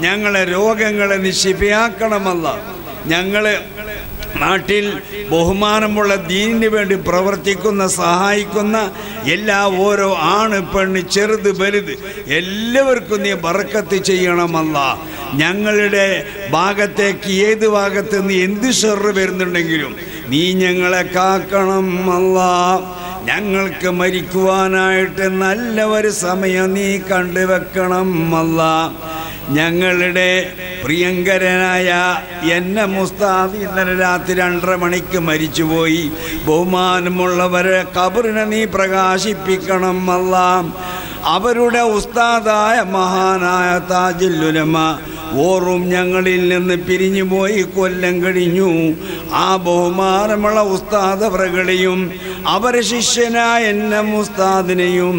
ഞങ്ങളെ രോഗങ്ങളെ നീ ശിഫയാക്കണമല്ല. ഞങ്ങളെ നാട്ടിൽ ബഹുമാനമുള്ള ദീനിന് വേണ്ടി പ്രവർത്തിക്കുന്ന സഹായിക്കുന്ന എല്ലാ ഓരോ ആണ് പെണ്ണ് ചെറുത് വലുത് എല്ലാവർക്കും നീ ബർക്കത്ത് ചെയ്യണമല്ല. ഞങ്ങളുടെ ഭാഗത്തേക്ക് ഏത് ഭാഗത്ത് നീ എന്ത് ഷർറ് വരുന്നുണ്ടെങ്കിലും നീ ഞങ്ങളെ കാക്കണം അല്ലാ. ഞങ്ങൾക്ക് മരിക്കുവാനായിട്ട് നല്ല ഒരു സമയം നീ കണ്ടുവെക്കണം അല്ലാ. ഞങ്ങളുടെ പ്രിയങ്കരനായ എന്നെ മുസ്താദ് ഇന്നലെ രാത്രി 2:30 മണിക്ക് മരിച്ചുപോയി. ബഹുമാനമുള്ളവരെ ഖബറിനെ നീ പ്രകാശിപ്പിക്കണം അല്ലാ. അവരുടെ ഉസ്താദായ മഹാനായ താജുൽ ഉലമ ഓറും ഞങ്ങളിൽ നിന്ന് പിരിഞ്ഞുപോയി കൊല്ലം കഴിഞ്ഞു. ആ ബഹുമാനമുള്ള ഉസ്താദ് അവരുടെയും അവരെ ശിഷ്യനായ എന്നെ മുസ്താദിനെയും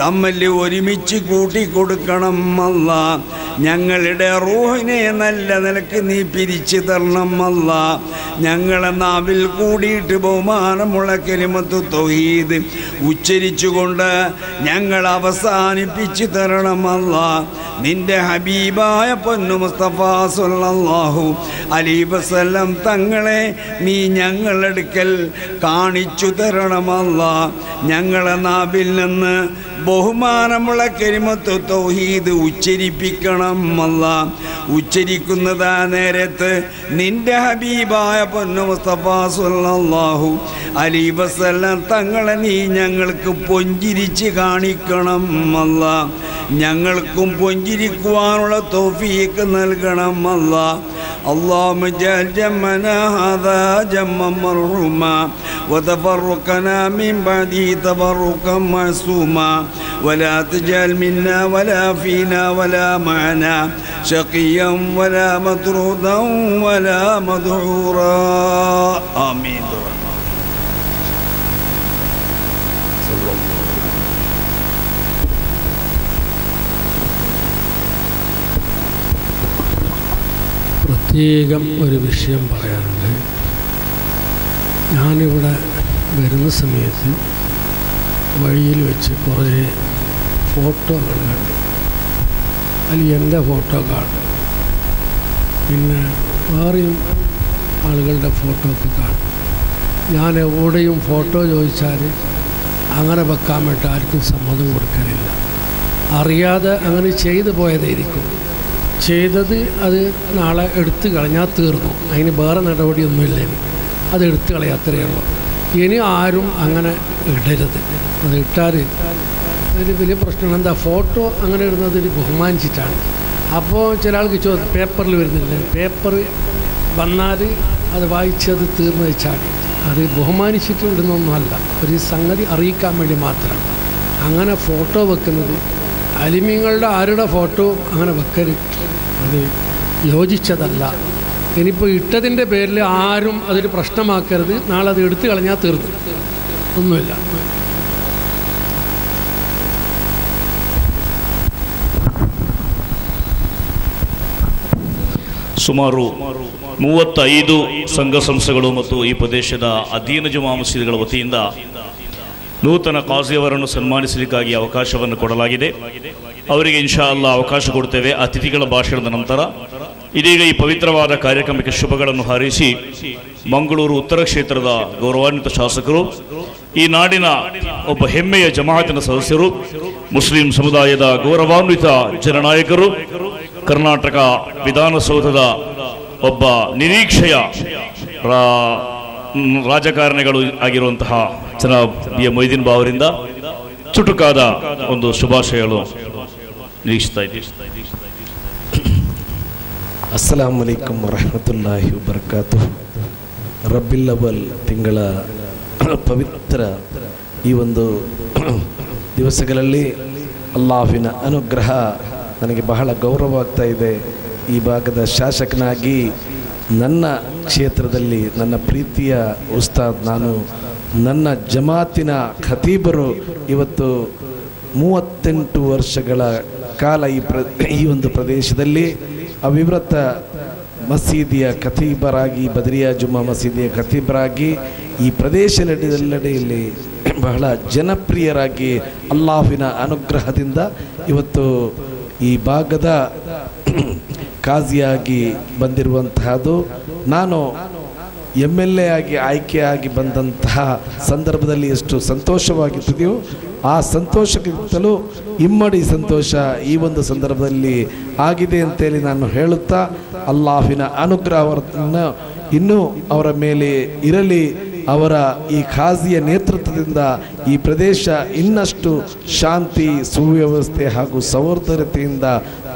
തമ്മിൽ ഒരുമിച്ച് കൂട്ടിക്കൊടുക്കണം അല്ല. ഞങ്ങളുടെ റൂഹിനെ നല്ല നിലക്ക് നീ പിരിച്ചു തരണം അല്ല. ഞങ്ങളെ നാവിൽ കൂടിയിട്ട് ബഹുമാനമുള്ള കലിമത്തു തൗഹീദ് ഉച്ചരിച്ചുകൊണ്ട് ഞങ്ങൾ അവസാനിപ്പിച്ചു തരണമല്ല. നിന്റെ ഹബീബായ പൊന്നു മുസ്തഫ സല്ലല്ലാഹു അലൈഹി വസല്ലം തങ്ങളെ നീ ഞങ്ങളെടുക്കൽ കാണിച്ചു തരണമല്ല. ഞങ്ങളെ നാവിൽ നിന്ന് ബഹുമാനമുള്ള കലിമത്തു തൗഹീദ് ഉച്ചരിപ്പിക്കണം അല്ല. ഉച്ചരിക്കുന്നതാ നേരത്ത് നിന്റെ ഹബീബായ പൊന്നു മുസ്തഫ സല്ലല്ലാഹു അലൈഹി വസല്ലം തങ്ങളെ നീ ഞങ്ങൾക്ക് പൊഞ്ചിരിച്ച് കാണിക്കണം അല്ല. ഞങ്ങൾക്കും പൊഞ്ചിരിക്കുവാനുള്ള തൗഫീഖ് നൽകണം അല്ല. اللهم اجعل جمعنا هذا جمعا مرحوما وتفرقنا من بعده تفرقا معصوما ولا تجعل منا ولا فينا ولا معنا شقيا ولا مطرودا ولا مدحورا آمين. പ്രത്യേകം ഒരു വിഷയം പറയാനുണ്ട്. ഞാനിവിടെ വരുന്ന സമയത്ത് വഴിയിൽ വെച്ച് കുറേ ഫോട്ടോകൾ കണ്ടു. അതിൽ എൻ്റെ ഫോട്ടോ കാണും, പിന്നെ വേറെയും ആളുകളുടെ ഫോട്ടോ ഒക്കെ കാണും. ഞാൻ എവിടെയും ഫോട്ടോ ചോദിച്ചാൽ അങ്ങനെ വെക്കാൻ വേണ്ടി ആർക്കും സമ്മതം കൊടുക്കാനില്ല. അറിയാതെ അങ്ങനെ ചെയ്തു പോയതായിരിക്കും. ചെയ്തത് അത് നാളെ എടുത്തു കളഞ്ഞാൽ തീർന്നു. അതിന് വേറെ നടപടിയൊന്നുമില്ല. അത് എടുത്തു കളയാ, അത്രയേ ഉള്ളൂ. ഇനി ആരും അങ്ങനെ ഇടരുത്. അത് ഇട്ടാൽ അതിൽ വലിയ പ്രശ്നമാണ്. എന്താ ഫോട്ടോ അങ്ങനെ ഇടുന്നതിന് ബഹുമാനിച്ചിട്ടാണ്. അപ്പോൾ ചില ആൾക്ക് പേപ്പറിൽ വരുന്നില്ല. പേപ്പർ വന്നാൽ അത് വായിച്ചത് തീർന്നു വെച്ചാൽ അത് ബഹുമാനിച്ചിട്ട് ഇടുന്നൊന്നുമല്ല. ഒരു സംഗതി അറിയിക്കാൻ വേണ്ടി മാത്രം അങ്ങനെ ഫോട്ടോ വെക്കുന്നത്. അലിമീങ്ങളുടെ ആരുടെ ഫോട്ടോ അങ്ങനെ വെക്കരുത്, അത് യോജിച്ചതല്ല. ഇനിയിപ്പോൾ ഇട്ടതിൻ്റെ പേരിൽ ആരും അതൊരു പ്രശ്നമാക്കരുത്. നാളെ അത് എടുത്തു കളഞ്ഞാൽ തീർന്നു, ഒന്നുമില്ല. ಸುಮಾರು 35 ಸಂಘ ಸಂಸ್ಥೆಗಳು ಮತ್ತು ಈ ಪ್ರದೇಶದ ಅಧೀನ ಜುಮಾ ಮಸೀದಿಗಳ ವತಿಯಿಂದ ನೂತನ ಕಾಜಿಯವರನ್ನು ಸನ್ಮಾನಿಸಲಿಕ್ಕಾಗಿ ಅವಕಾಶವನ್ನು ಕೊಡಲಾಗಿದೆ. ಅವರಿಗೆ ಇನ್ಶಾ ಅಲ್ಲಾ ಅವಕಾಶ ಕೊಡ್ತೇವೆ ಅತಿಥಿಗಳ ಭಾಷಣದ ನಂತರ. ಇದೀಗ ಈ ಪವಿತ್ರವಾದ ಕಾರ್ಯಕ್ರಮಕ್ಕೆ ಶುಭಗಳನ್ನು ಹಾರೈಸಿ ಮಂಗಳೂರು ಉತ್ತರ ಕ್ಷೇತ್ರದ ಗೌರವಾನ್ವಿತ ಶಾಸಕರು, ಈ ನಾಡಿನ ಒಬ್ಬ ಹೆಮ್ಮೆಯ ಜಮಾಅತಿನ ಸದಸ್ಯರು, ಮುಸ್ಲಿಂ ಸಮುದಾಯದ ಗೌರವಾನ್ವಿತ ಜನನಾಯಕರು, ಕರ್ನಾಟಕ ವಿಧಾನಸೌಧದ ಒಬ್ಬ ನಿರೀಕ್ಷೆಯ ರಾಜಕಾರಣಿಗಳು ಆಗಿರುವಂತಹ ಜನಾಬ್ ಬಿ ಎಂ ಮೊಯ್ದೀನ್ ಬಾ ಅವರಿಂದ ಚುಟುಕಾದ ಒಂದು ಶುಭಾಶಯಗಳು ನಿರೀಕ್ಷಿಸ್ತಾ ಇದ್ದೀವಿ. ಅಸ್ಸಲಾಮು ಅಲೈಕುಂ ವರಹಮತುಲ್ಲಾಹಿ ವಬರಕಾತುಹು. ರಬ್ಬಿಲ್ ಅವಲ್ ತಿಂಗಳ ಪವಿತ್ರ ಈ ಒಂದು ದಿವಸಗಳಲ್ಲಿ ಅಲ್ಲಾಹಿನ ಅನುಗ್ರಹ ನನಗೆ ಬಹಳ ಗೌರವವಾಗ್ತಾ ಇದೆ. ಈ ಭಾಗದ ಶಾಸಕನಾಗಿ ನನ್ನ ಕ್ಷೇತ್ರದಲ್ಲಿ ನನ್ನ ಪ್ರೀತಿಯ ಉಸ್ತಾದ್, ನಾನು ನನ್ನ ಜಮಾತಿನ ಖತೀಬರು ಇವತ್ತು 38 ವರ್ಷಗಳ ಕಾಲ ಈ ಒಂದು ಪ್ರದೇಶದಲ್ಲಿ ಅವಿರತ ಮಸೀದಿಯ ಖತೀಬರಾಗಿ, ಬದರಿಯಾ ಜುಮ್ಮಾ ಮಸೀದಿಯ ಖತೀಬರಾಗಿ ಈ ಪ್ರದೇಶದೆಲ್ಲೆಡೆಯಲ್ಲಿ ಬಹಳ ಜನಪ್ರಿಯರಾಗಿ ಅಲ್ಲಾಹಿನ ಅನುಗ್ರಹದಿಂದ ಇವತ್ತು ಈ ಭಾಗದ ಕಾಜಿಯಾಗಿ ಬಂದಿರುವಂತಹದ್ದು. ನಾನು MLA ಆಗಿ ಆಯ್ಕೆಯಾಗಿ ಬಂದಂತಹ ಸಂದರ್ಭದಲ್ಲಿ ಎಷ್ಟು ಸಂತೋಷವಾಗಿರ್ತಿದೆಯೋ ಆ ಸಂತೋಷಕ್ಕಿಂತಲೂ ಇಮ್ಮಡಿ ಸಂತೋಷ ಈ ಒಂದು ಸಂದರ್ಭದಲ್ಲಿ ಆಗಿದೆ ಅಂತೇಳಿ ನಾನು ಹೇಳುತ್ತಾ, ಅಲ್ಲಾಹಿನ ಅನುಗ್ರಹವನ್ನು ಇನ್ನೂ ಅವರ ಮೇಲೆ ಇರಲಿ. ಅವರ ಈ ಖಾಜಿಯ ನೇತೃತ್ವದಿಂದ ಈ ಪ್ರದೇಶ ಇನ್ನಷ್ಟು ಶಾಂತಿ, ಸುವ್ಯವಸ್ಥೆ ಹಾಗೂ ಸೌಹಾರ್ದತೆಯಿಂದ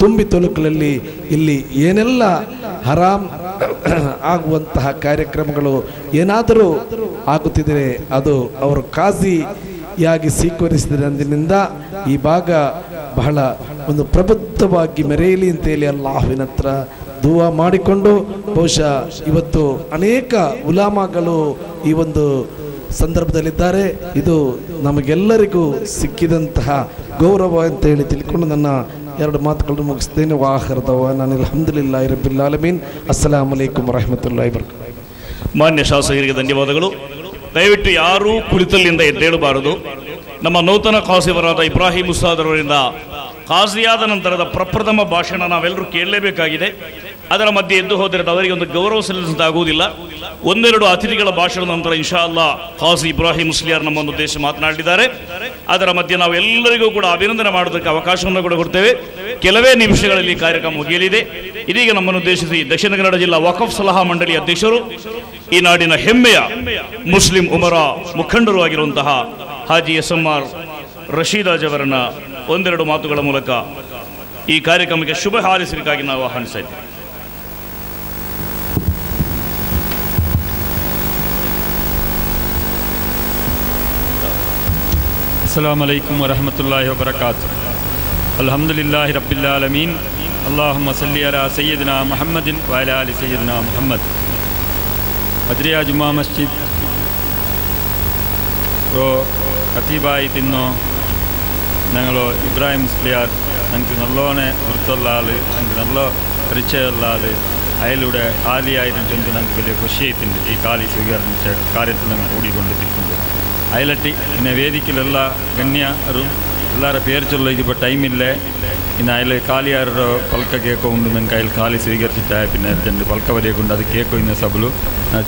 ತುಂಬಿ ತುಳುಕಲಲ್ಲಿ ಇಲ್ಲಿ ಏನೆಲ್ಲ ಹರಾಮ್ ಆಗುವಂತಹ ಕಾರ್ಯಕ್ರಮಗಳು ಏನಾದರೂ ಆಗುತ್ತಿದ್ದರೆ ಅದು ಅವರು ಖಾಜಿಯಾಗಿ ಸ್ವೀಕರಿಸಿದಂದಿನಿಂದ ಈ ಭಾಗ ಬಹಳ ಒಂದು ಪ್ರಬುದ್ಧವಾಗಿ ಮೆರೆಯಲಿ ಅಂತೇಳಿ ಅಲ್ಲಾಹುವಿನ ಹತ್ರ ದುವಾ ಮಾಡಿಕೊಂಡು, ಬಹುಶಃ ಇವತ್ತು ಅನೇಕ ಉಲಾಮಾಗಳು ಈ ಒಂದು ಸಂದರ್ಭದಲ್ಲಿದ್ದಾರೆ. ಇದು ನಮಗೆಲ್ಲರಿಗೂ ಸಿಕ್ಕಿದಂತಹ ಗೌರವ ಅಂತ ಹೇಳಿ ತಿಳ್ಕೊಂಡು ನನ್ನ ಎರಡು ಮಾತುಗಳನ್ನು ಮುಗಿಸ್ತೇನೆ. ವಾಹರ್ದವ ನಾನು ಅಲ್ಹಮ್ದುಲಿಲ್ಲಾಹಿ ರಬ್ಬಿಲ್ ಆಲಮೀನ್. ಅಸ್ಸಲಾಮು ಅಲೈಕುಂ ವರಹಮತುಲ್ಲಾಹಿ ವಬರಕಾತುಹು. ಮಾನ್ಯ ಶಾಸಕರಿಗೆ ಧನ್ಯವಾದಗಳು. ದಯವಿಟ್ಟು ಯಾರೂ ಕುಳಿತಲ್ಲಿಂದ ಎದ್ದೇಳಬಾರದು. ನಮ್ಮ ನೂತನ ಖಾಸಿವರಾದ ಇಬ್ರಾಹಿಂ ಉಸ್ತಾದ್ ಅವರಿಂದ ಖಾಜಿಯಾದ ನಂತರದ ಪ್ರಪ್ರಥಮ ಭಾಷಣ ನಾವೆಲ್ಲರೂ ಕೇಳಲೇಬೇಕಾಗಿದೆ. ಅದರ ಮಧ್ಯೆ ಎದ್ದು ಹೋದರೆ ಅವರಿಗೆ ಒಂದು ಗೌರವ ಸಲ್ಲಿಸಿದಾಗುವುದಿಲ್ಲ. ಒಂದೆರಡು ಅತಿಥಿಗಳ ಭಾಷಣದ ನಂತರ ಇನ್ಶಾ ಅಲ್ಲಾ ಖಾಜಿ ಇಬ್ರಾಹಿಂ ಮುಸ್ಲಿಯಾರ್ ನಮ್ಮನ್ನು ಉದ್ದೇಶ ಮಾತನಾಡಿದ್ದಾರೆ. ಅದರ ಮಧ್ಯೆ ನಾವು ಎಲ್ಲರಿಗೂ ಕೂಡ ಅಭಿನಂದನೆ ಮಾಡೋದಕ್ಕೆ ಅವಕಾಶವನ್ನು ಕೂಡ ಕೊಡ್ತೇವೆ. ಕೆಲವೇ ನಿಮಿಷಗಳಲ್ಲಿ ಕಾರ್ಯಕ್ರಮ ಮುಗಿಯಲಿದೆ. ಇದೀಗ ನಮ್ಮನ್ನು ಉದ್ದೇಶಿಸಿ ದಕ್ಷಿಣ ಕನ್ನಡ ಜಿಲ್ಲಾ ವಕಫ್ ಸಲಹಾ ಮಂಡಳಿ ಅಧ್ಯಕ್ಷರು, ಈ ನಾಡಿನ ಹೆಮ್ಮೆಯ ಮುಸ್ಲಿಂ ಉಮರ ಮುಖಂಡರು ಆಗಿರುವಂತಹ ಹಾಜಿ SMR ರಶೀದಾಜ್ ಅವರನ್ನ ಒಂದೆರಡು ಮಾತುಗಳ ಮೂಲಕ ಈ ಕಾರ್ಯಕ್ರಮಕ್ಕೆ ಶುಭ ಹಾರೈಸಲಿಕ್ಕಾಗಿ ನಾವು ಆಹ್ವಾನಿಸ್ತಾ ಇದ್ದೇವೆ. ಅಸ್ಸಲಾಮು ಅಲೈಕುಂ ವರಹಮತುಲ್ಲಾಹಿ ವಬರಕಾತುಹು. ಅಲ್ಹಮ್ದುಲಿಲ್ಲಾಹಿ ರಬ್ಬಿಲ್ ಆಲಮೀನ್. ಅಲ್ಲಾಹುಮ್ಮ ಸಲ್ಲಿ ಅಲಾ ಸಯ್ಯಿದಿನಾ ಮುಹಮ್ಮದಿನ್ ವ ಅಲಾ ಆಲಿ ಸಯ್ಯಿದಿನಾ ಮುಹಮ್ಮದ್. ಬದ್ರಿಯಾ ಜುಮ್ಮಾ ಮಸ್ಜಿದ್ ರೋ കത്തീബായി തിന്നോ ഞങ്ങൾ ഇബ്രാഹിം മുസ്ലിയാർ ഞങ്ങൾക്ക് നല്ലോണം ഗുരുത്തുള്ള ആൾ, ഞങ്ങൾക്ക് നല്ല പരിചയമുള്ള ആൾ, അയാളുടെ ഖാലിയായിട്ടുണ്ട്. ഞങ്ങൾക്ക് വലിയ ಖುಷಿಯಾയിട്ടുണ്ട് ഈ ഖാലി സ്വീകരിച്ച കാര്യത്തിൽ ഞങ്ങൾ കൂടിക്കൊണ്ടിരിക്കുന്നത്. അയലട്ടി പിന്നെ വേദിക്കലുള്ള ಗಣ್ಯರು ಎಲ್ಲರ പേര് ചൊല്ല ഇതിപ്പോൾ ടൈമില്ല. ഇന്ന് അയാൾ ഖാലിയാരുടെ പൽക്ക കേൾക്കുകൊണ്ട് ഞങ്ങൾക്ക് അയാൾ ഖാലി സ്വീകരിച്ചിട്ടായ പിന്നെ രണ്ട് പൽക്ക വരെയുണ്ട്. അത് കേൾക്കും ഇന്ന സഭಲು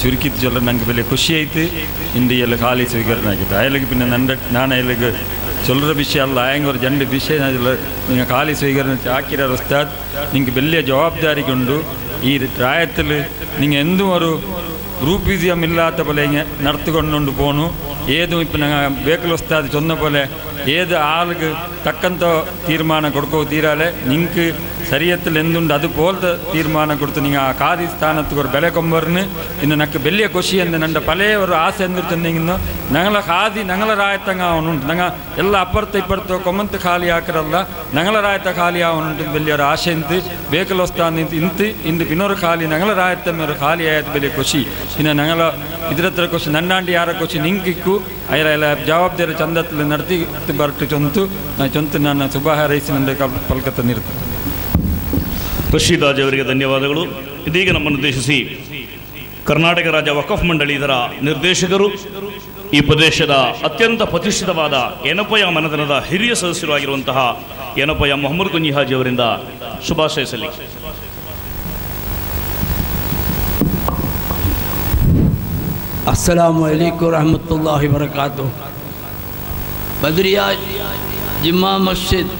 ചുരുക്കിത്ത് ചൊല്ല ഞങ്ങൾക്ക് വലിയ ಖುಷಿಯಾಯಿತು. ഇന്ത്യയിൽ ഖാലി സ്വീകരണം ആക്കിയിട്ട് അയാൾക്ക് പിന്നെ ನಾನು ಅಯಾಳಿಗೆ ಚೊಲ್ಲರ ವಿಷಯ ಅಲ್ಲ, ಆಯಂಗೆ ಅವ್ರ ಜಂಡು ವಿಷಯ നിങ്ങൾ ഖാലി സ്വീകരണം ആക്കിയ ഉസ്താദ് നിങ്ങൾക്ക് വലിയ ജവാബ്ദാരിക്കുണ്ട്. ഈ രായത്തിൽ നിങ്ങൾ എന്തും ഒരു ഗ്രൂപ്പിസം ഇല്ലാത്ത പോലെ ഇങ്ങനെ നടത്തിക്കൊണ്ടുകൊണ്ട് പോണു. ഏതും ഇപ്പം ഞങ്ങൾ ബേക്കൽ ഉസ്താദ് ചൊന്ന പോലെ ഏത് ആൾക്ക് തക്കಂತ തീരുമാനം കൊടുക്കോ തീരാലെ നിങ്ങൾക്ക് ശരീരത്തിൽ എന്തുണ്ട് അതുപോലത്തെ തീരുമാനം കൊടുത്ത് നിങ്ങൾ ആ ഖാദി സ്ഥാനത്ത് ഒരു ಬೆಲೆ ಕೊಂಬರ್ന് ಇನ್ನು ನಕ್ಕೆ ಬೆಲೆಯ ಖುಷಿ ಎಂದು ನನ್ನ ಪಲೇ ഒരു ಆಸೆ ಎಂದಿರ್ತಂದು ഞങ്ങളെ ഖാദി ഞങ്ങളെ ರಾಯತಂಗ ಅವನುಂಟು. ഞങ്ങൾ ಎಲ್ಲ ಅಪ್ಪರ್ತ ಇಪ್ಪರ್ತ ಕೊಮ್ಮಂತ ಖಾಲಿ ಹಾಕಿರಲ್ಲ ഞങ്ങളെ ರಾಯತ ಖಾಲಿ ಅವನುಂಟು വലിയൊരു ಆಸೆ ಇಂತು ಬೇಕಲ್ ಉಸ್ತಾದ್ ಇಂತು ಇಂದು പിന്നൊരു ಖಾಲಿ ഞങ്ങളെ ರಾಯತ ഒരു ಖಾಲಿ ಆಯ್ತು വലിയ ಖುಷಿ. ಇನ್ನು ഞങ്ങൾ ಇದರತ್ರ ಖುಷಿ ನನ್ನಾಂಡಿ ಯಾರ ಖುಷಿ ನಿಂಗಿಕ್ಕು ಅಯ್ಯ ಎಲ್ಲ ಜವಾಬ್ದಾರಿ ಚಂದത്തിൽ നടത്തി ಬರ್ತು ಚೊಂತು ನಾನು ಶುಭ ಹಾರೈಸಿ ನನ್ನ ಪಲ್ಕತ್ತ ನಿರ್ತೇನೆ. ರಶೀದಾಜ್ ಅವರಿಗೆ ಧನ್ಯವಾದಗಳು. ಇದೀಗ ನಮ್ಮನ್ನು ಉದ್ದೇಶಿಸಿ ಕರ್ನಾಟಕ ರಾಜ್ಯ ವಕಫ್ ಮಂಡಳಿ ಇದರ ನಿರ್ದೇಶಕರು, ಈ ಪ್ರದೇಶದ ಅತ್ಯಂತ ಪ್ರತಿಷ್ಠಿತವಾದ ಯನಪಯ ಮನದನದ ಹಿರಿಯ ಸದಸ್ಯರು ಆಗಿರುವಂತಹ ಯನಪಯ ಮೊಹಮ್ಮದ್ ಕುಂಜಿ ಹಾಜಿ ಅವರಿಂದ ಶುಭಾಶಯ ಸಲ್ಲಿ. ಅಸ್ಸಲಾಮು ಅಲೈಕುಂ ವರಹಮತುಲ್ಲಾಹಿ ವಬರಕಾತುಹು. ಬದ್ರಿಯಾ ಜುಮ್ಮಾ ಮಸ್ಜಿದ್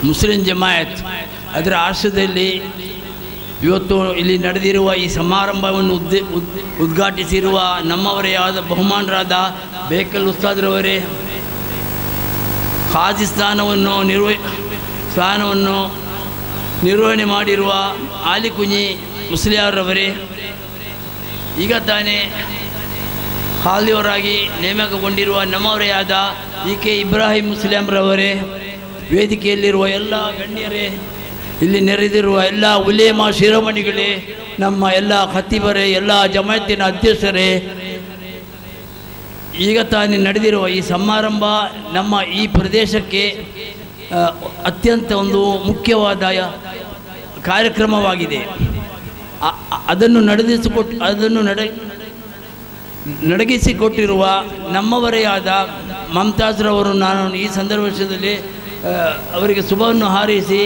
ಮುಸ್ಲಿಂ ಜಮಾಯತ್ ಅದರ ಆಶ್ರಯದಲ್ಲಿ ಇವತ್ತು ಇಲ್ಲಿ ನಡೆದಿರುವ ಈ ಸಮಾರಂಭವನ್ನು ಉದ್ಘಾಟಿಸಿರುವ ನಮ್ಮವರೇ ಆದ ಬಹುಮಾನರಾದ ಬೇಕಲ್ ಉಸ್ತಾದ್ರವರೇ, ಖಾಜಿ ಸ್ಥಾನವನ್ನು ನಿರ್ವಹಣೆ ಮಾಡಿರುವ ಆಲಿ ಕುಂಜಿ ಮುಸ್ಲಿಯಾರವರೇ, ಈಗ ತಾನೇ ಖಾಲಿಯವರಾಗಿ ನೇಮಕಗೊಂಡಿರುವ ನಮ್ಮವರೇ ಆದ EK ಇಬ್ರಾಹಿಂ ಮುಸ್ಲಿಂರವರೇ, ವೇದಿಕೆಯಲ್ಲಿರುವ ಎಲ್ಲ ಗಣ್ಯರೇ, ಇಲ್ಲಿ ನೆರೆದಿರುವ ಎಲ್ಲ ಉಲೇಮಾ ಶಿರೋಮಣಿಗಳೇ, ನಮ್ಮ ಎಲ್ಲ ಖತೀಬರೇ, ಎಲ್ಲ ಜಮಾಯತಿನ ಅಧ್ಯಕ್ಷರೇ, ಈಗ ತಾನೇ ನಡೆದಿರುವ ಈ ಸಮಾರಂಭ ನಮ್ಮ ಈ ಪ್ರದೇಶಕ್ಕೆ ಅತ್ಯಂತ ಒಂದು ಮುಖ್ಯವಾದ ಕಾರ್ಯಕ್ರಮವಾಗಿದೆ. ಅದನ್ನು ನಡಗಿಸಿಕೊಟ್ಟಿರುವ ನಮ್ಮವರೇ ಆದ ಮಮತಾಜ್ರವರು ನಾನು ಈ ಸಂದರ್ಭದಲ್ಲಿ ಅವರಿಗೆ ಶುಭವನ್ನು ಹಾರೈಸಿ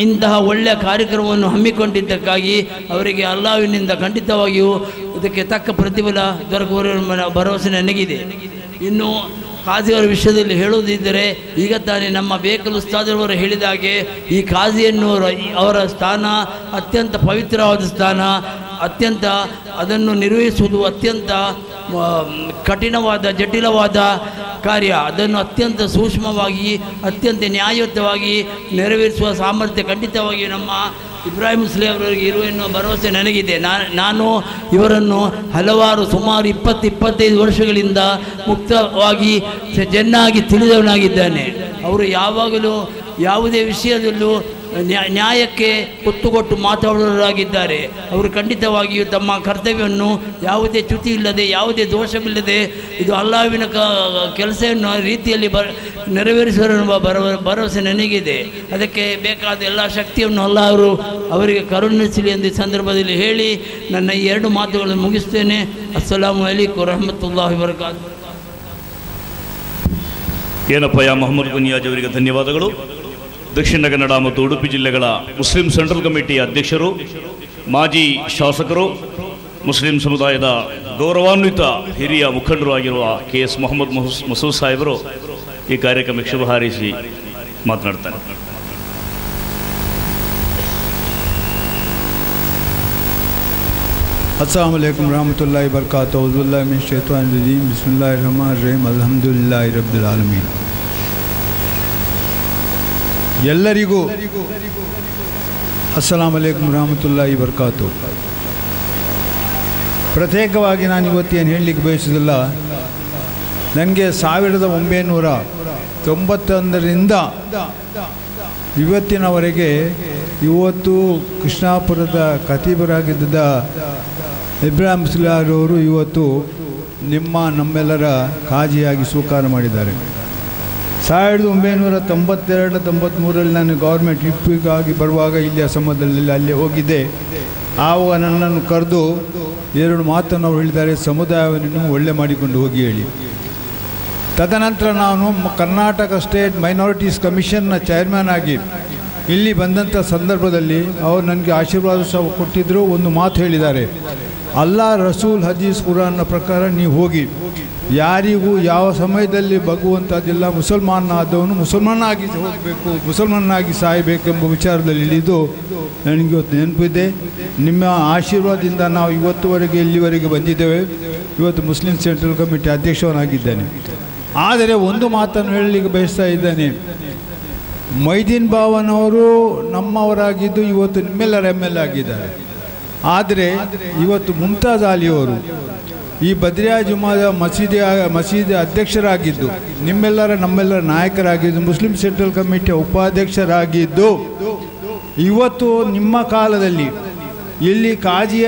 ಇಂತಹ ಒಳ್ಳೆಯ ಕಾರ್ಯಕ್ರಮವನ್ನು ಹಮ್ಮಿಕೊಂಡಿದ್ದಕ್ಕಾಗಿ ಅವರಿಗೆ ಅಲ್ಲಾಹ್ವಿನಿಂದ ಖಂಡಿತವಾಗಿಯೂ ಇದಕ್ಕೆ ತಕ್ಕ ಪ್ರತಿಫಲ ದೊರಕುವ ಭರವಸೆ ನನಗಿದೆ. ಇನ್ನು ಕಾಜಿಯವರ ವಿಷಯದಲ್ಲಿ ಹೇಳುವುದಿದ್ದರೆ, ಈಗ ತಾನೇ ನಮ್ಮ ಬೇಕಲ್ ಉಸ್ತಾದರವರು ಹೇಳಿದ ಹಾಗೆ ಈ ಕಾಜಿಯನ್ನು ಅವರ ಸ್ಥಾನ ಅತ್ಯಂತ ಪವಿತ್ರವಾದ ಸ್ಥಾನ, ಅತ್ಯಂತ ಅದನ್ನು ನಿರ್ವಹಿಸುವುದು ಅತ್ಯಂತ ಕಠಿಣವಾದ ಜಟಿಲವಾದ ಕಾರ್ಯ. ಅದನ್ನು ಅತ್ಯಂತ ಸೂಕ್ಷ್ಮವಾಗಿ ಅತ್ಯಂತ ನ್ಯಾಯಯುತವಾಗಿ ನೆರವೇರಿಸುವ ಸಾಮರ್ಥ್ಯ ಖಂಡಿತವಾಗಿ ನಮ್ಮ ಇಬ್ರಾಹಿಂ ಮುಸ್ಲಿಂ ಅವರಿಗೆ ಇರುವ ಎನ್ನುವ ಭರವಸೆ ನನಗಿದೆ. ನಾನು ಇವರನ್ನು ಹಲವಾರು ಸುಮಾರು 20-25 ವರ್ಷಗಳಿಂದ ಮುಕ್ತವಾಗಿ ಚೆನ್ನಾಗಿ ತಿಳಿದವನಾಗಿದ್ದಾನೆ. ಅವರು ಯಾವಾಗಲೂ ಯಾವುದೇ ವಿಷಯದಲ್ಲೂ ನ್ಯಾಯಕ್ಕೆ ಒತ್ತುಕೊಟ್ಟು ಮಾತಾಡುವವರಾಗಿದ್ದಾರೆ. ಅವರು ಖಂಡಿತವಾಗಿಯೂ ತಮ್ಮ ಕರ್ತವ್ಯವನ್ನು ಯಾವುದೇ ಚ್ಯುತಿ ಇಲ್ಲದೆ ಯಾವುದೇ ಇದು ಅಲ್ಲಾಹ್ವಿನ ಕೆಲಸವನ್ನು ರೀತಿಯಲ್ಲಿ ನೆರವೇರಿಸುವ ಭರವಸೆ ನನಗಿದೆ. ಅದಕ್ಕೆ ಬೇಕಾದ ಎಲ್ಲ ಶಕ್ತಿಯನ್ನು ಅಲ್ಲಾಹರು ಅವರಿಗೆ ಕರುಣಿಸಲಿ ಎಂದು ಈ ಸಂದರ್ಭದಲ್ಲಿ ಹೇಳಿ ನನ್ನ ಈ 2 ಮಾತುಗಳನ್ನು ಮುಗಿಸ್ತೇನೆ. ಅಸ್ಸಲಾಮು ಅಲೈಕುಂ ವರಹಮತುಲ್ಲಾಹಿ ವಬರಕಾತುಹು. ಏನಪ್ಪಯ್ಯ ಮೊಹಮ್ಮದ್ ಬುನಿಯಾಜ್ ಅವರಿಗೆ ಧನ್ಯವಾದಗಳು. ದಕ್ಷಿಣ ಕನ್ನಡ ಮತ್ತು ಉಡುಪಿ ಜಿಲ್ಲೆಗಳ ಮುಸ್ಲಿಂ ಸೆಂಟ್ರಲ್ ಕಮಿಟಿಯ ಅಧ್ಯಕ್ಷರು, ಮಾಜಿ ಶಾಸಕರು, ಮುಸ್ಲಿಂ ಸಮುದಾಯದ ಗೌರವಾನ್ವಿತ ಹಿರಿಯ ಮುಖಂಡರು ಆಗಿರುವ KS ಮೊಹಮ್ಮದ್ ಮಸೂದ್ ಸಾಹೇಬರು ಈ ಕಾರ್ಯಕ್ರಮಕ್ಕೆ ಶುಭ ಹಾರೈಸಿ ಮಾತನಾಡ್ತಾರೆ. अस्सलामु अलैकुम रहमतुल्लाहि वबरकातुहू. औज़ुबिल्लाहि मिनश शैतानिर रजीम. बिस्मिल्लाहिर रहमानिर रहीम. अल्हम्दुलिल्लाहि रब्बिल आलमीन. ಎಲ್ಲರಿಗೂ ಅಸ್ಸಲಾಮು ಅಲೈಕುಮ್ ರಹಮತುಲ್ಲಾಹಿ ವಬರಕಾತುಹೂ. ಪ್ರತ್ಯೇಕವಾಗಿ ನಾನು ಇವತ್ತೇನು ಹೇಳಲಿಕ್ಕೆ ಬಯಸೋದಿಲ್ಲ. ನನಗೆ 1991ರಿಂದ ಇವತ್ತಿನವರೆಗೆ ಇವತ್ತು ಕೃಷ್ಣಾಪುರದ ಖತೀಬರಾಗಿದ್ದ ಇಬ್ರಾಹಿಂ ಮುಸ್ಲಿಯಾರ್ ಅವರು ಇವತ್ತು ನಮ್ಮೆಲ್ಲರ ಕಾಜಿಯಾಗಿ ಸ್ವೀಕಾರ ಮಾಡಿದ್ದಾರೆ. 1992-93ರಲ್ಲಿ ನಾನು ಗೌರ್ಮೆಂಟ್ ವಿಪ್ಪಿಗಾಗಿ ಬರುವಾಗ ಇಲ್ಲಿಯ ಸಮುದ್ರದಲ್ಲಿ ಅಲ್ಲಿ ಹೋಗಿದ್ದೆ. ಆವಾಗ ನನ್ನನ್ನು ಕರೆದು 2 ಮಾತನ್ನು ಅವರು ಹೇಳಿದ್ದಾರೆ, ಸಮುದಾಯವನ್ನು ಒಳ್ಳೆ ಮಾಡಿಕೊಂಡು ಹೋಗಿ ಹೇಳಿ. ತದನಂತರ ನಾನು ಕರ್ನಾಟಕ ಸ್ಟೇಟ್ ಮೈನಾರಿಟೀಸ್ ಕಮಿಷನ್ನ ಚೇರ್ಮನ್ ಆಗಿ ಇಲ್ಲಿ ಬಂದಂಥ ಸಂದರ್ಭದಲ್ಲಿ ಅವರು ನನಗೆ ಆಶೀರ್ವಾದ ಸಹ ಕೊಟ್ಟಿದ್ದರು. ಒಂದು ಮಾತು ಹೇಳಿದ್ದಾರೆ, ಅಲ್ಲಾ ರಸೂಲ್ ಹದೀಸ್ ಕುರಾನ್ನ ಪ್ರಕಾರ ನೀವು ಹೋಗಿ, ಯಾರಿಗೂ ಯಾವ ಸಮಯದಲ್ಲಿ ಬಗ್ಗುವಂಥದ್ದಿಲ್ಲ, ಮುಸಲ್ಮಾನಾದವನು ಮುಸಲ್ಮಾನಾಗಿ ಹೋಗಬೇಕು, ಮುಸಲ್ಮಾನಾಗಿ ಸಾಯಬೇಕೆಂಬ ವಿಚಾರದಲ್ಲಿ ಇಳಿದು ನನಗೆ ಇವತ್ತು ನೆನಪಿದೆ. ನಿಮ್ಮ ಆಶೀರ್ವಾದದಿಂದ ನಾವು ಇವತ್ತುವರೆಗೆ ಇಲ್ಲಿವರೆಗೆ ಬಂದಿದ್ದೇವೆ. ಇವತ್ತು ಮುಸ್ಲಿಂ ಸೆಂಟ್ರಲ್ ಕಮಿಟಿ ಅಧ್ಯಕ್ಷವನಾಗಿದ್ದೇನೆ. ಆದರೆ ಒಂದು ಮಾತನ್ನು ಹೇಳಲಿಕ್ಕೆ ಬಯಸ್ತಾ ಇದ್ದೇನೆ. ಮೊಯ್ದೀನ್ ಬಾವನವರು ನಮ್ಮವರಾಗಿದ್ದು ಇವತ್ತು ನಿಮ್ಮೆಲ್ಲರ MLA ಆಗಿದ್ದಾರೆ. ಆದರೆ ಇವತ್ತು ಮುಮ್ತಾಜ್ ಅಲಿಯವರು ಈ ಬದ್ರಿಯಾ ಜುಮಾದ ಮಸೀದಿ ಅಧ್ಯಕ್ಷರಾಗಿದ್ದು, ನಮ್ಮೆಲ್ಲರ ನಾಯಕರಾಗಿದ್ದು, ಮುಸ್ಲಿಂ ಸೆಂಟ್ರಲ್ ಕಮಿಟಿಯ ಉಪಾಧ್ಯಕ್ಷರಾಗಿದ್ದು, ಇವತ್ತು ನಿಮ್ಮ ಕಾಲದಲ್ಲಿ ಇಲ್ಲಿ ಕಾಜಿ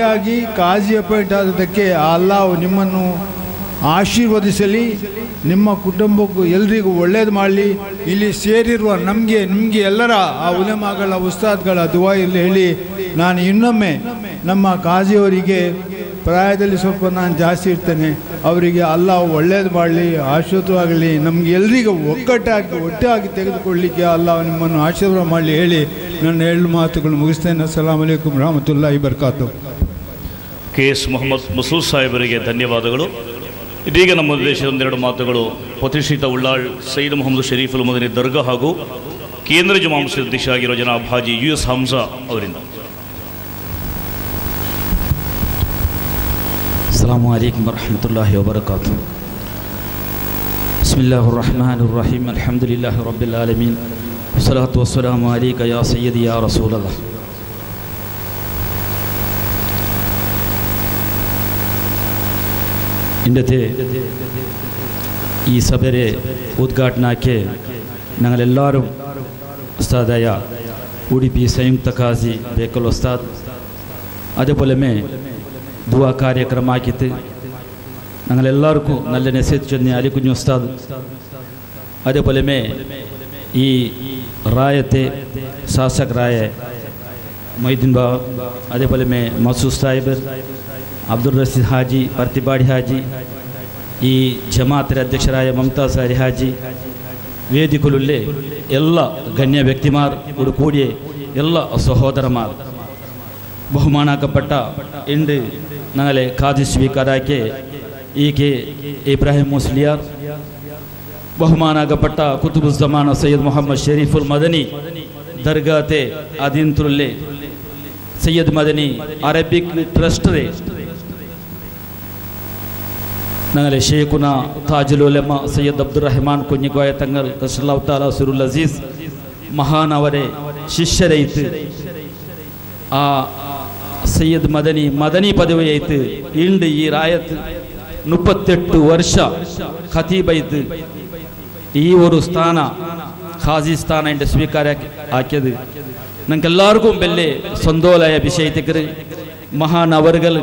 ಅಪಾಯಿಂಟ್ ಆದದಕ್ಕೆ ಅಲ್ಲಾಹ್ ನಿಮ್ಮನ್ನು ಆಶೀರ್ವದಿಸಲಿ, ನಿಮ್ಮ ಕುಟುಂಬಕ್ಕೂ ಎಲ್ರಿಗೂ ಒಳ್ಳೇದು ಮಾಡಲಿ. ಇಲ್ಲಿ ಸೇರಿರುವ ನಿಮಗೆ ಎಲ್ಲರ ಆ ಉಲಮಾಗಳ ಉಸ್ತಾದ್ಗಳ ದುವಾ ಇಲ್ಲಿ ಹೇಳಿ ನಾನು ಇನ್ನೊಮ್ಮೆ ನಮ್ಮ ಕಾಜಿಯವರಿಗೆ ಪ್ರಾಯದಲ್ಲಿ ಸ್ವಲ್ಪ ನಾನು ಜಾಸ್ತಿ ಇರ್ತೇನೆ, ಅವರಿಗೆ ಅಲ್ಲಾಹ್ ಒಳ್ಳೇದು ಮಾಡಲಿ, ಆಶೀರ್ವಾದವಾಗಲಿ, ನಮಗೆ ಎಲ್ರಿಗೂ ಒಟ್ಟಾಗಿ ತೆಗೆದುಕೊಳ್ಳಲಿಕ್ಕೆ ಅಲ್ಲಾಹ್ ನಿಮ್ಮನ್ನು ಆಶೀರ್ವಾದ ಮಾಡಲಿ ಹೇಳಿ ನನ್ನ 2 ಮಾತುಗಳು ಮುಗಿಸ್ತೇನೆ. ಅಸ್ಸಲಾಮು ಅಲೈಕುಂ ರಹಮತುಲ್ಲಾಹಿ ವಬರಕಾತುಹೂ. KS ಮೊಹಮ್ಮದ್ ಮಸೂದ್ ಸಾಹೇಬರಿಗೆ ಧನ್ಯವಾದಗಳು. ಇದೀಗ ನಮ್ಮ ದೇಶದ 2 ಮಾತುಗಳು ಪ್ರತಿಷ್ಠಿತ ಉಳ್ಳಾಳ್ ಸೈಯದ್ ಮೊಹಮ್ಮದ್ ಶರೀಫುಲ್ ಮದನಿ ದರ್ಗಾ ಹಾಗೂ ಕೇಂದ್ರ ಜುಮಾ ಮಸೀದ್ ಅಧ್ಯಕ್ಷ ಆಗಿರುವ ಜನಾಬ್ ಹಾಜಿ US ಹಮ್ಜಾ ಅವರಿಂದ. ಅಸ್ಸಲಾಮು ಅಲೈಕುಂ ವರಹಮತುಲ್ಲಾಹಿ ವಬರಕಾತುಹು. ಬಿಸ್ಮಿಲ್ಲಾಹಿರ್ ರಹಮಾನಿರ್ ರಹೀಮ್. ಅಲ್ಹಮ್ದುಲಿಲ್ಲಾಹಿ ರಬ್ಬಿಲ್ ಆಲಮೀನ್. ವಸ್ಸಲಾತು ವಸ್ಸಲಾಮು ಅಲೈಕ ಯಾ ಸಯ್ಯದಿ ಯಾ ರಸೂಲಲ್ಲಾಹ್. ഇന്നത്തെ ഈ സഭയുടെ ഉദ്ഘാടനಕ್ಕೆ ഞങ്ങളെല്ലാവരും ഉസ്താദായ ഉടുപ്പി സംയുക്ത ഖാസി ಬೇಕಲ್ ಉಸ್ತಾದ್, അതേപോലെ ദുആ ಕಾರ್ಯಕ್ರಮಕ್ಕಿತ್ತು ഞങ്ങളെല്ലാവർക്കും നല്ല നസീഹത്ത് ചൊല്ലി അലികുഞ്ഞ് ഉസ്താദ്, അതേപോലെ ഈ റായത്തെ ശാസകരായ മൊയ്തീൻ ബാവ, അതേപോലെ മസൂദ് സാഹിബ്, അബ്ദുൾ റഷീദ് ഹാജി, പർത്തിപ്പാടി ഹാജി, ഈ ജമാഅത്തിൻ്റെ അധ്യക്ഷരായ മുംതാസ് അലി ഹാജി, വേദിക്കുള്ളിലെ എല്ലാ ഗണ്യ വ്യക്തിമാർ ഇവിടെ കൂടിയ എല്ലാ സഹോദരന്മാർ, ബഹുമാനാക്കപ്പെട്ട ഇണ്ട് ഞങ്ങളെ ഖാദി സ്വീകാരാക്കിയ കെ ഇബ്രാഹിം മുസ്ലിയാർ, ബഹുമാനാക്കപ്പെട്ട കുത്തുബുസ്സമാന സയ്യിദ് മുഹമ്മദ് ഷെരീഫുൽ മദനി ദർഗാത്തെ അധീനത്തിലുള്ള സയ്യിദ് മദനി അറബിക് ട്രസ്റ്റ് ഞങ്ങളെ ഷെയ്ഖുന താജുൽ ഉലമ സയ്യിദ് അബ്ദുറഹ്മാൻ കുഞ്ഞിക്കോയ തങ്ങൾ ഖസ്സല്ലാഹു തആല സിറുൽ അസീസ് മഹാൻ അവരെ ಶಿಷ್ಯರೈತು ಆ ಸಯ್ಯದ್ ಮದನಿ ಪದವಿ ಐತು ಇಂಡು ಈ ರಾಯತ್ 38 ವರ್ಷ ಖತೀಬೈತು ಈ ಒಂದು ಸ್ಥಾನ ಖಾಜಿ ಸ್ಥಾನ ಇಂದ ಸ್ವೀಕಾರ ಆಕ್ಯದು ನಂಗೆಲ್ಲರಿಗೂ ಬೆಲ್ಲೆ ಸಂದೋಲಯ ವಿಷಯತಿಕರು ಮಹಾನ್ ಅವರುಗಳು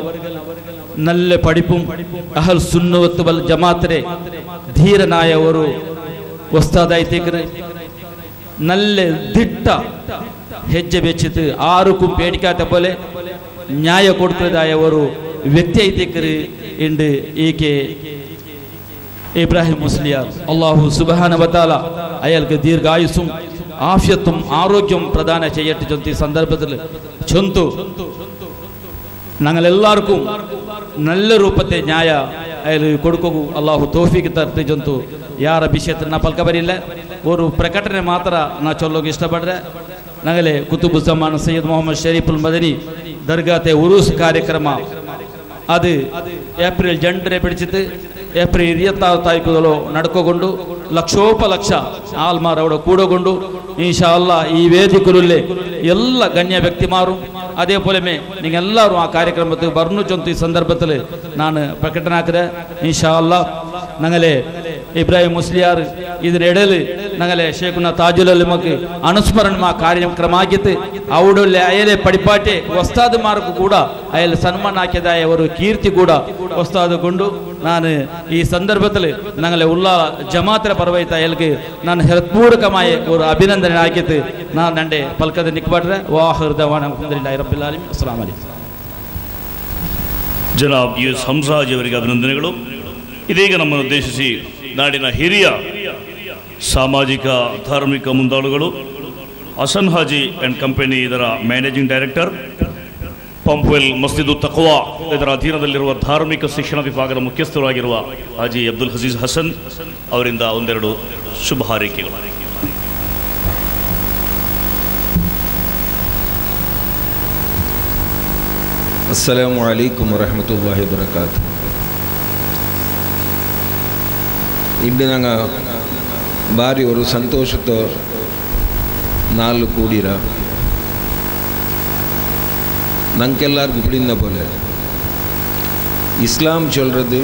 നല്ല പഠിപ്പും അഹൽ സുന്നത്ത് വൽ ജമാഅത്തിലെ ധീരനായ ഒരു ഉസ്താദായിത്തേക്ക് നല്ല ദിട്ട ಹೆಜ್ಜೆ വെച്ചിട്ട് ആർക്കും പേടിക്കാത്ത പോലെ ന്യായ കൊടുത്തതായ ഒരു വ്യക്തി ആയിത്തേക്ക് ഉണ്ട് കെ ഇബ്രാഹിം മുസ്ലിയാർ. അല്ലാഹു സുബ്ഹാനഹു വ തആല അയാൾക്ക് ദീർഘായുസ്സും ആഫിയത്തും ആരോഗ്യവും പ്രദാനം ചെയ്യട്ടെ ചൊന്തി സന്ദർഭത്തിൽ ചൊന്തു ഞങ്ങളെല്ലാവർക്കും നല്ല രൂപത്തെ ന്യായ അയാൾ കൊടുക്കൂ അള്ളാഹു ತೌಫೀಕ್ ತರ್ತಿ ಜಂತು. ಯಾರ ವಿಷಯത്തിൽ ನಾ ಪಲ್ಕಬರಿಲ್ಲ, ഒരു ಪ್ರಕಟಣೆ ಮಾತ್ರ ನಾ ಚೊಲ್ಲೋಕೆ ಇಷ್ಟಪಡ್ರೆ ನಗಲೆ ಕುತುಬುಜ್ಜಮಾನ್ ಸಯ್ಯದ್ ಮೊಹಮ್ಮದ್ ಶರೀಫುಲ್ ಮದನಿ ದರ್ಗಾತೆ ಉರೂಸ್ ಕಾರ್ಯಕ್ರಮ ಅದು ಏಪ್ರಿಲ್ 2 പിടിച്ചിട്ട് ഏപ്രിൽ 26 ತಾರೀಕು ನಡ್ಕೊಂಡು ಲಕ್ಷೋಪಲಕ್ಷ ಆಲ್ಮಾರ್ അവിടെ കൂടൊണ്ടു ഇൻഷാ അല്ലാഹ് ഈ വേദിക്കുള്ളിലെ എല്ലാ ഗണ്യ വ്യക്തിമാരും അതേപോലെ നിങ്ങളെല്ലാവരും ആ കാര്യക്രമത്തിൽ പറഞ്ഞു ചൊന്തി സന്ദർഭത്തിൽ ನಾನು ಪ್ರಕಟನಾಕರೆ ಇನ್ಶಾ ಅಲ್ಲಾಹ್ ഞങ്ങളെ ഇബ്രാഹിം മുസ്ലിയാർ ഇതിനിടയിൽ ഞങ്ങളെ ഷേഖുന താജുൽ ഉലമക്ക് അനുസ്മരണം ആ കാര്യക്രമ ആക്കിയിട്ട് അവിടെ അയാളെ പഠിപ്പാട്ടെ ഉസ്താദ്മാർക്ക് കൂടെ അയാൾ സന്മാനാക്കിയതായ ഒരു കീർത്തി കൂടെ ഉസ്താദ് കൊണ്ടു ನಾನು ಈ ಸಂದರ್ಭದಲ್ಲಿ ഞങ്ങളെ ഉള്ള ജമാഅത്തിലെ ಪರವಾಯಿತ അയാൾക്ക് ನಾನು ಹೃತ್ಪೂರ್ವಕമായ ഒരു ಅಭಿನಂದನೆ ಹಾಕಿತ್ತು. ನಾನು ನಂಡೆ ಪಲ್ಕದ ನಿಕ್ಬಾಡ್ರೆ ವಾಹಿರ್ ದವಾನ ಅಲ್ಹಮ್ದುಲಿಲ್ಲಾಹಿ ರಬ್ಬಿಲ್ ಆಲಮೀನ್. ಅಸ್ಸಲಾಮು ಅಲೈಕುಂ. ಜನಾಬ್ ಎಸ್ ಹಂಸಾಜಿ ಅವರಿಗೆ ಅಭಿನಂದನೆಗಳು. ಇದೀಗ ನಮ್ಮನ್ನು ಉದ್ದೇಶಿಸಿ ನಾಡಿನ ಹಿರಿಯ ಸಾಮಾಜಿಕ ಧಾರ್ಮಿಕ ಮುಂದಾಳುಗಳು ಹಸನ್ ಹಾಜಿ ಅಂಡ್ ಕಂಪನಿ ಇದರ ಮ್ಯಾನೇಜಿಂಗ್ ಡೈರೆಕ್ಟರ್, ಪಂಪ್ವೆಲ್ ಮಸ್ಜಿದ್ ತಕ್ವಾ ಇದರ ಅಧೀನದಲ್ಲಿರುವ ಧಾರ್ಮಿಕ ಶಿಕ್ಷಣ ವಿಭಾಗದ ಮುಖ್ಯಸ್ಥರಾಗಿರುವ ಹಾಜಿ ಅಬ್ದುಲ್ ಹಜೀಜ್ ಹಸನ್ ಅವರಿಂದ ಒಂದೆರಡು ಶುಭ ಹಾರೈಕೆಗಳು. ಅಸ್ಸಲಾಮು ಅಲೈಕುಂ ವರಹಮತುಲ್ಲಾಹಿ ವಬರಕಾತು. ಇಂದು ನಂಗೆ ಬಾರಿ ಒಂದು ಸಂತೋಷದ ನಾಲ್ ಕೂಡಿರ ನಂಗೆಲ್ಲರಿಗೂ இப்படிந்த போல இஸ்லாம் சொல்கிறது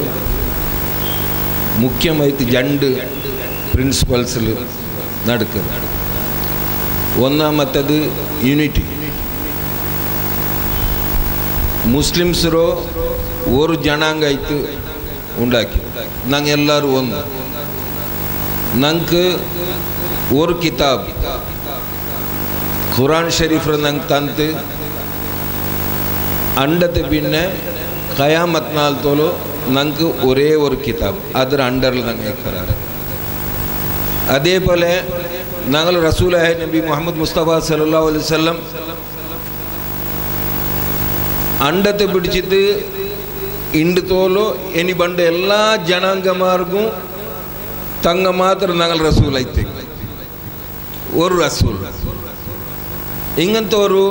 முக்கியமாயிட்டு 2 പ്രിൻസിപ്പൽസിൽ നടക്കുന്നത്. ഒന്നാമത്തേത് യൂണിറ്റി. ಮುಸ್ಲಿಮ್ಸರು ഒരു ಜನಾಂಗ ಆಯ್ತು ಉಂಡಾಕಿ ನಂಗೆ ಎಲ್ಲರೂ ಒಂದು ನಂಗೆ ഒരു കിതാബ് ഖുറാൻ ഷരീഫ് ನಂಗೆ ತಂತು ಅಂಡತೆ പിന്നെ ഖയാമത്ത് നാൾ തോലോ ನಂಗೆ ഒരേ ഒരു കിതാബ് ಅದರ ಅಂಡರ್ಲಿ ನಂಗೆ ಕರಾರು. അതേപോലെ ഞങ്ങൾ റസൂലുള്ളാഹി നബി മുഹമ്മദ് മുസ്തഫ സല്ലല്ലാഹു അലൈഹി വസല്ലം ಅಂಡತೆ ಬಿಡಿಸಿದ್ದು ಇಂಡು ತೋಲು ಎನಿ ಬಂಡ ಎಲ್ಲ ಜನಾಂಗಮಾರ್ಗೂ ತಂಗ ಮಾತ್ರ ನಂಗಲ್ ರಸೂಲ್ ಐತೆ ஒரு ರಸೂಲ್ ಹಿಂಗಂತವರು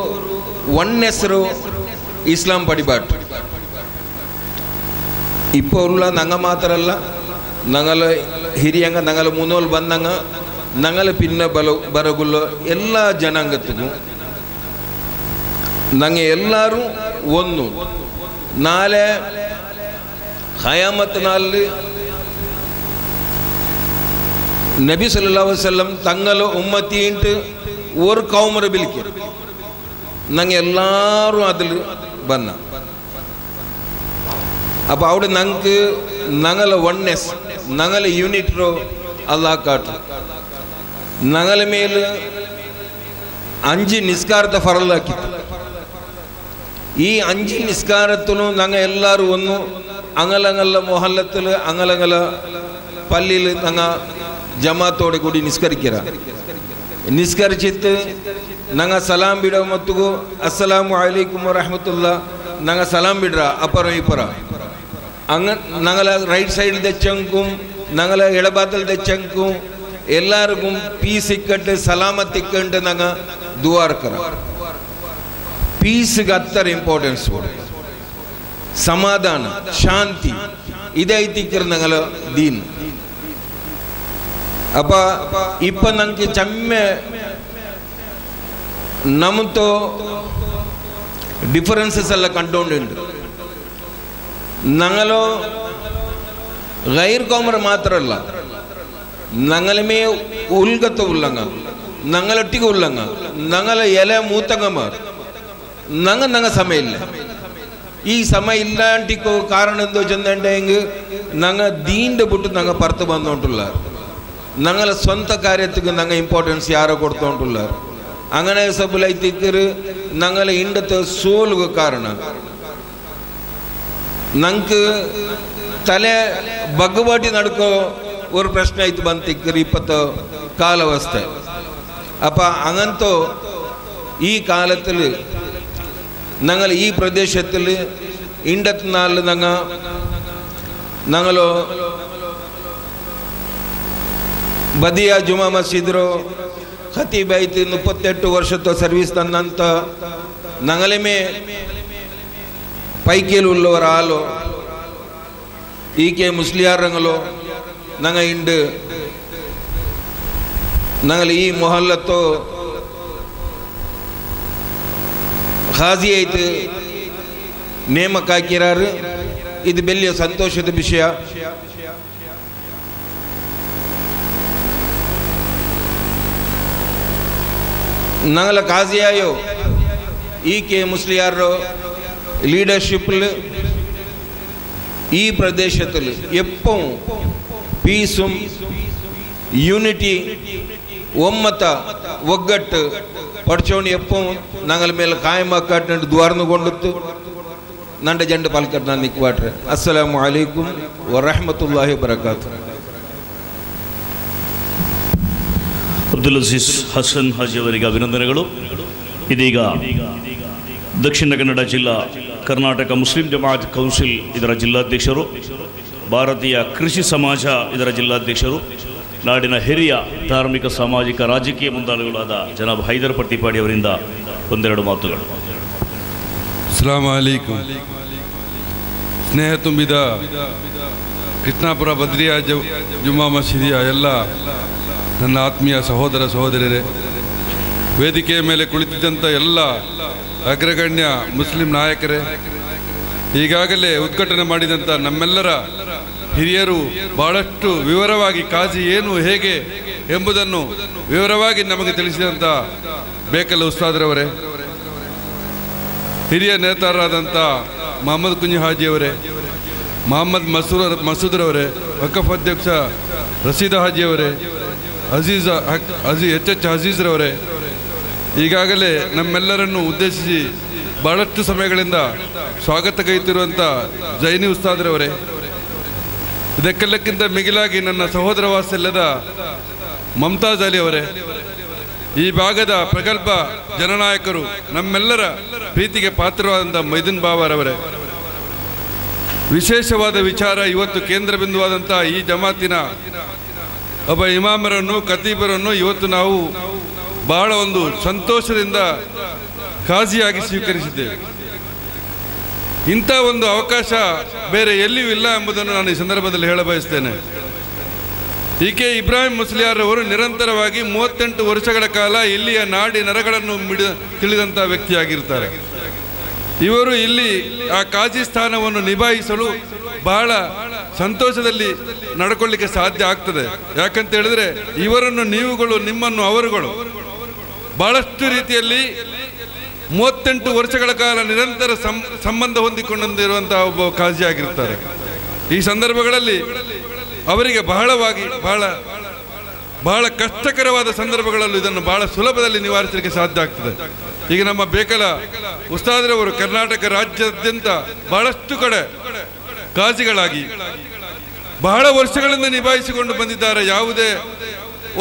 ಒನ್ನೆಸರು ಇಸ್ಲಾಂ ಪಡಿಬಾಟ್ ಇಪ್ಪ ಉಲ್ಲ ನಂಗ ಮಾತ್ರ ಅಲ್ಲ ನಂಗಲ ಹಿರಿಯಂಗ ನಂಗಲ ಮುನ್ನೋಲ್ ಬಂದಂಗ ನಂಗಲ ಪಿನ್ನ ಬರಗುಲ್ಲ ಎಲ್ಲ ಜನಾಂಗತ್ತಿಗೂ ನಂಗೆ ಎಲ್ಲರೂ ಒಂದು നാളെ ഖയാമത്ത് നാളിൽ നബി സല്ലല്ലാഹു അലൈഹി വസല്ലം തങ്ങളെ ഉമ്മത്തിയിട്ട് ഒരു കൗമറെ വിളിക്കും. ഞങ്ങൾ എല്ലാവരും അതിൽ വന്ന അപ്പോൾ അവിടെ ഞങ്ങൾക്ക് ഞങ്ങളെ വൺനെസ് ഞങ്ങളെ യൂണിറ്റോ അല്ലാഹ് കാട്ടും. ഞങ്ങളെ മേൽ 5 നിസ്കാരത്തെ ഫറലാക്കി. ഈ 5 നിസ്കാരത്തിനും ഞങ്ങൾ എല്ലാവരും ഒന്ന് അങ്ങലങ്ങല മൊഹല്ലത്തിൽ അങ്ങലങ്ങല പള്ളിയിൽ ഞങ്ങൾ ജമാത്തോടെ കൂടി നിസ്കരിക്കറ നിസ്കരിച്ചിട്ട് ഞങ്ങൾ സലാം ಬಿಡೋ ಮತ್ತಿಗೂ ಅಸ್ಸಲಾಮು ಅಲೈಕುಂ ವರಹಮತುಲ್ಲಾ ഞങ്ങൾ സലാം ಬಿಡ್ರ ಅಪರ ಇಪರ അങ്ങനെ ഞങ്ങളെ റൈറ്റ് സൈഡിൽ തെച്ചങ്കും ഞങ്ങളെ ഇടഭാഗത്തിൽ തെച്ചങ്കും എല്ലാവർക്കും പീസ് ഇക്കട്ട് സലാമത്ത് ഇക്കണ്ട് ഞങ്ങൾ ദുആർക്കറ ಪೀಸ್ಗೆ ಅತ್ತರ ಇಂಪಾರ್ಟೆನ್ಸ್ ಕೊಡ್ತಾರೆ ಸಮಾಧಾನ ಶಾಂತಿ ಇದೈತಿಕ್ಕರು ನಂಗಲ ದೀನ್ ಅಪ್ಪ ಇಪ್ಪ ನಂಗೆ ಚಮ್ಮೆ ನಮ್ಮತೋ ಡಿಫರೆನ್ಸಸ್ ಎಲ್ಲ ಕಂಡುಕೊಂಡು ഞങ്ങളോ ഗൈർ കോമർ മാത്രമല്ല ഞങ്ങളുമേ ഉൽഗത്ത ഉള്ളങ്ങ ഞങ്ങളൊട്ടിക്ക് ഉള്ളങ്ങ ഞങ്ങളെ എല മൂത്തങ്ങമാർ ഞങ്ങൾ സമയമില്ല ഈ സമയം ഇല്ലാണ്ടിക്കോ കാരണം എന്തോ ചെന്നുണ്ടെങ്കിൽ ഞങ്ങൾ ദീൻ്റെ ಬಿಟ್ಟು ഞങ്ങൾ പുറത്ത് വന്നോണ്ടുള്ള ഞങ്ങളെ സ്വന്തം കാര്യത്തിക്ക് ഞങ്ങൾ ഇമ്പോർട്ടൻസ് ಯಾರೋ കൊടുത്തോണ്ടുള്ള അങ്ങനെ സബലൈത്തിക്കറ് ഞങ്ങളെ ഇണ്ടത്തെ സോലുക കാരണം ഞങ്ങൾക്ക് തಲೆ ಬಗ್ಗವಾಟಿ ನಡ್ಕೋ ഒരു ಪ್ರಶ್ನೆ ಆಯ್ತು ಬಂತಿಕ್ಕರು ಇಪ್ಪತ್ತು ಕಾಲವಸ್ಥೆ ಅಪ್ಪ അങ്ങനത്തോ ഈ കാലത്തിൽ ഞങ്ങൾ ഈ പ്രദേശത്തിൽ ഇണ്ടത്തിനാല് ഞങ്ങളോ ಬದಿಯ ಜುಮಾ ಮಸೀದ್ರೋ ಖತೀಬಾಯ್ತು 38 ವರ್ಷದ ಸರ್ವಿಸ್ ತನ್ನಂತ ഞങ്ങളുമേ പൈക്കയിലുള്ളവർ ആലോ ഈ കെ മുസ്ലിയാറങ്ങളോ ഞങ്ങൾ ഉണ്ട് ഞങ്ങൾ ഈ ಮೊಹಲ್ಲತ್ತೋ ಖಾಜಿ ಆಯ್ತು ನೇಮಕ ಹಾಕಿರಾರು ಇದು ಬೆಳ್ಳಿಯ ಸಂತೋಷದ ವಿಷಯ ഞങ്ങളെ ಖಾಜಿಯಾಯೋ ഈ കെ മുസ്ലിയാറോ ലീഡർഷിപ്പിൽ ഈ പ്രദേശത്തിൽ എപ്പോഴും പീസും യൂണിറ്റി ಒಮ್ಮತ ಒಗ್ಗಟ್ಟು ಪಡ್ಚೋಣಿ ಎಪ್ಪವು ഞങ്ങൾ ಮೇಲೆ ಕಾಯಮಾಕಾಟ್ ದ್ವಾರನು ಕೊಂಡಿತ್ತು ನಂಡ ಜಂಡ ಪಾಲ್ಕಟ್ ನಾನು ನಿಕ್ವಾಟ್ರೆ ಅಸ್ಸಲಾಮು ಅಲೈಕುಂ ವರಹಮತುಲ್ಲಾಹಿ ವಬರಕಾತು ಅಬ್ದುಲ್ ಅಜೀಜ್ ಹಸನ್ ಹಾಜಿ ಅವರಿಗೆ ಅಭಿನಂದನೆಗಳು. ಇದೀಗ ದಕ್ಷಿಣ ಕನ್ನಡ ಜಿಲ್ಲಾ ಕರ್ನಾಟಕ ಮುಸ್ಲಿಂ ಜಮಾಅತ್ ಕೌನ್ಸಿಲ್ ಇದರ ಜಿಲ್ಲಾಧ್ಯಕ್ಷರು, ಭಾರತೀಯ ಕೃಷಿ ಸಮಾಜ ಇದರ ಜಿಲ್ಲಾಧ್ಯಕ್ಷರು, ನಾಡಿನ ಹಿರಿಯ ಧಾರ್ಮಿಕ ಸಾಮಾಜಿಕ ರಾಜಕೀಯ ಮುಂದಾಳುಗಳಾದ ಜನಾಬ್ ಹೈದರ್ ಪಟ್ಟಿಪಾಡಿ ಅವರಿಂದ ಒಂದೆರಡು ಮಾತುಗಳು. ಅಸ್ಸಲಾಮು ಅಲೈಕುಂ. ಸ್ನೇಹ ತುಂಬಿದ ಕೃಷ್ಣಾಪುರ ಬದ್ರಿಯ ಜುಮ್ಮಾ ಮಸೀದಿಯ ಎಲ್ಲ ನನ್ನ ಆತ್ಮೀಯ ಸಹೋದರ ಸಹೋದರರೇ, ವೇದಿಕೆಯ ಮೇಲೆ ಕುಳಿತಿದ್ದಂಥ ಎಲ್ಲ ಅಗ್ರಗಣ್ಯ ಮುಸ್ಲಿಂ ನಾಯಕರೇ, ಈಗಾಗಲೇ ಉದ್ಘಾಟನೆ ಮಾಡಿದಂಥ ನಮ್ಮೆಲ್ಲರ ಹಿರಿಯರು ಬಹಳಷ್ಟು ವಿವರವಾಗಿ ಕಾಜಿ ಏನು ಹೇಗೆ ಎಂಬುದನ್ನು ವಿವರವಾಗಿ ನಮಗೆ ತಿಳಿಸಿದಂಥ ಬೇಕಲ್ಲ ಉಸ್ತಾದ್ರವರೇ, ಹಿರಿಯ ನೇತಾರರಾದಂಥ ಮೊಹಮ್ಮದ್ ಕುಂಜಿ ಹಾಜಿಯವರೇ, ಮೊಹಮ್ಮದ್ ಮಸೂದ್ರವರೇ, ವಕಫ್ ಅಧ್ಯಕ್ಷ ರಸೀದ ಹಾಜಿಯವರೇ, ಎಚ್ ಹಜೀಜ್ರವರೇ, ಈಗಾಗಲೇ ನಮ್ಮೆಲ್ಲರನ್ನು ಉದ್ದೇಶಿಸಿ ಬಹಳಷ್ಟು ಸಮಯಗಳಿಂದ ಸ್ವಾಗತಗೈತಿರುವಂಥ ಜೈನಿ ಉಸ್ತಾದ್ರವರೇ, ಇದಕ್ಕೆಲ್ಲಕ್ಕಿಂತ ಮಿಗಿಲಾಗಿ ನನ್ನ ಸಹೋದರ ವಾತ್ಸಲ್ಯದ ಮಮತಾಜ್ ಅಲಿ ಅವರೇ, ಈ ಭಾಗದ ಪ್ರಗಲ್ಭ ಜನನಾಯಕರು, ನಮ್ಮೆಲ್ಲರ ಪ್ರೀತಿಗೆ ಪಾತ್ರವಾದಂಥ ಮೈದುನ್ ಬಾವರವರೇ, ವಿಶೇಷವಾದ ವಿಚಾರ ಇವತ್ತು ಕೇಂದ್ರ ಬಿಂದುವಾದಂಥ ಈ ಜಮಾತಿನ ಒಬ್ಬ ಇಮಾಮರನ್ನು ಖತೀಬರನ್ನು ಇವತ್ತು ನಾವು ಬಹಳ ಒಂದು ಸಂತೋಷದಿಂದ ಖಾಜಿಯಾಗಿ ಸ್ವೀಕರಿಸಿದ್ದೇವೆ. ಇಂಥ ಒಂದು ಅವಕಾಶ ಬೇರೆ ಎಲ್ಲಿಯೂ ಇಲ್ಲ ಎಂಬುದನ್ನು ನಾನು ಈ ಸಂದರ್ಭದಲ್ಲಿ ಹೇಳಬಯಸ್ತೇನೆ. ಕೆ ಇಬ್ರಾಹಿಂ ಮುಸ್ಲಿಯಾರ್ ಅವರು ನಿರಂತರವಾಗಿ 38 ವರ್ಷಗಳ ಕಾಲ ಇಲ್ಲಿಯ ನಾಡಿ ನರಗಳನ್ನು ತಿಳಿದಂಥ ವ್ಯಕ್ತಿಯಾಗಿರ್ತಾರೆ. ಇವರು ಇಲ್ಲಿ ಆ ಕಾಜಿ ಸ್ಥಾನವನ್ನು ನಿಭಾಯಿಸಲು ಬಹಳ ಸಂತೋಷದಲ್ಲಿ ನಡ್ಕೊಳ್ಳಿಕ್ಕೆ ಸಾಧ್ಯ ಆಗ್ತದೆ. ಯಾಕಂತ ಹೇಳಿದ್ರೆ ಇವರನ್ನು ನೀವುಗಳು, ನಿಮ್ಮನ್ನು ಅವರುಗಳು ಬಹಳಷ್ಟು ರೀತಿಯಲ್ಲಿ 38 ವರ್ಷಗಳ ಕಾಲ ನಿರಂತರ ಸಂಬಂಧ ಹೊಂದಿಕೊಂಡಿರುವಂತಹ ಒಬ್ಬ ಕಾಜಿ ಆಗಿರ್ತಾರೆ. ಈ ಸಂದರ್ಭಗಳಲ್ಲಿ ಅವರಿಗೆ ಬಹಳ ಕಷ್ಟಕರವಾದ ಸಂದರ್ಭಗಳಲ್ಲೂ ಇದನ್ನು ಬಹಳ ಸುಲಭದಲ್ಲಿ ನಿವಾರಿಸಲಿಕ್ಕೆ ಸಾಧ್ಯ ಆಗ್ತದೆ. ಈಗ ನಮ್ಮ ಬೇಕಲ ಬಹಳ ವರ್ಷಗಳಿಂದ ನಿಭಾಯಿಸಿಕೊಂಡು ಬಂದಿದ್ದಾರೆ. ಯಾವುದೇ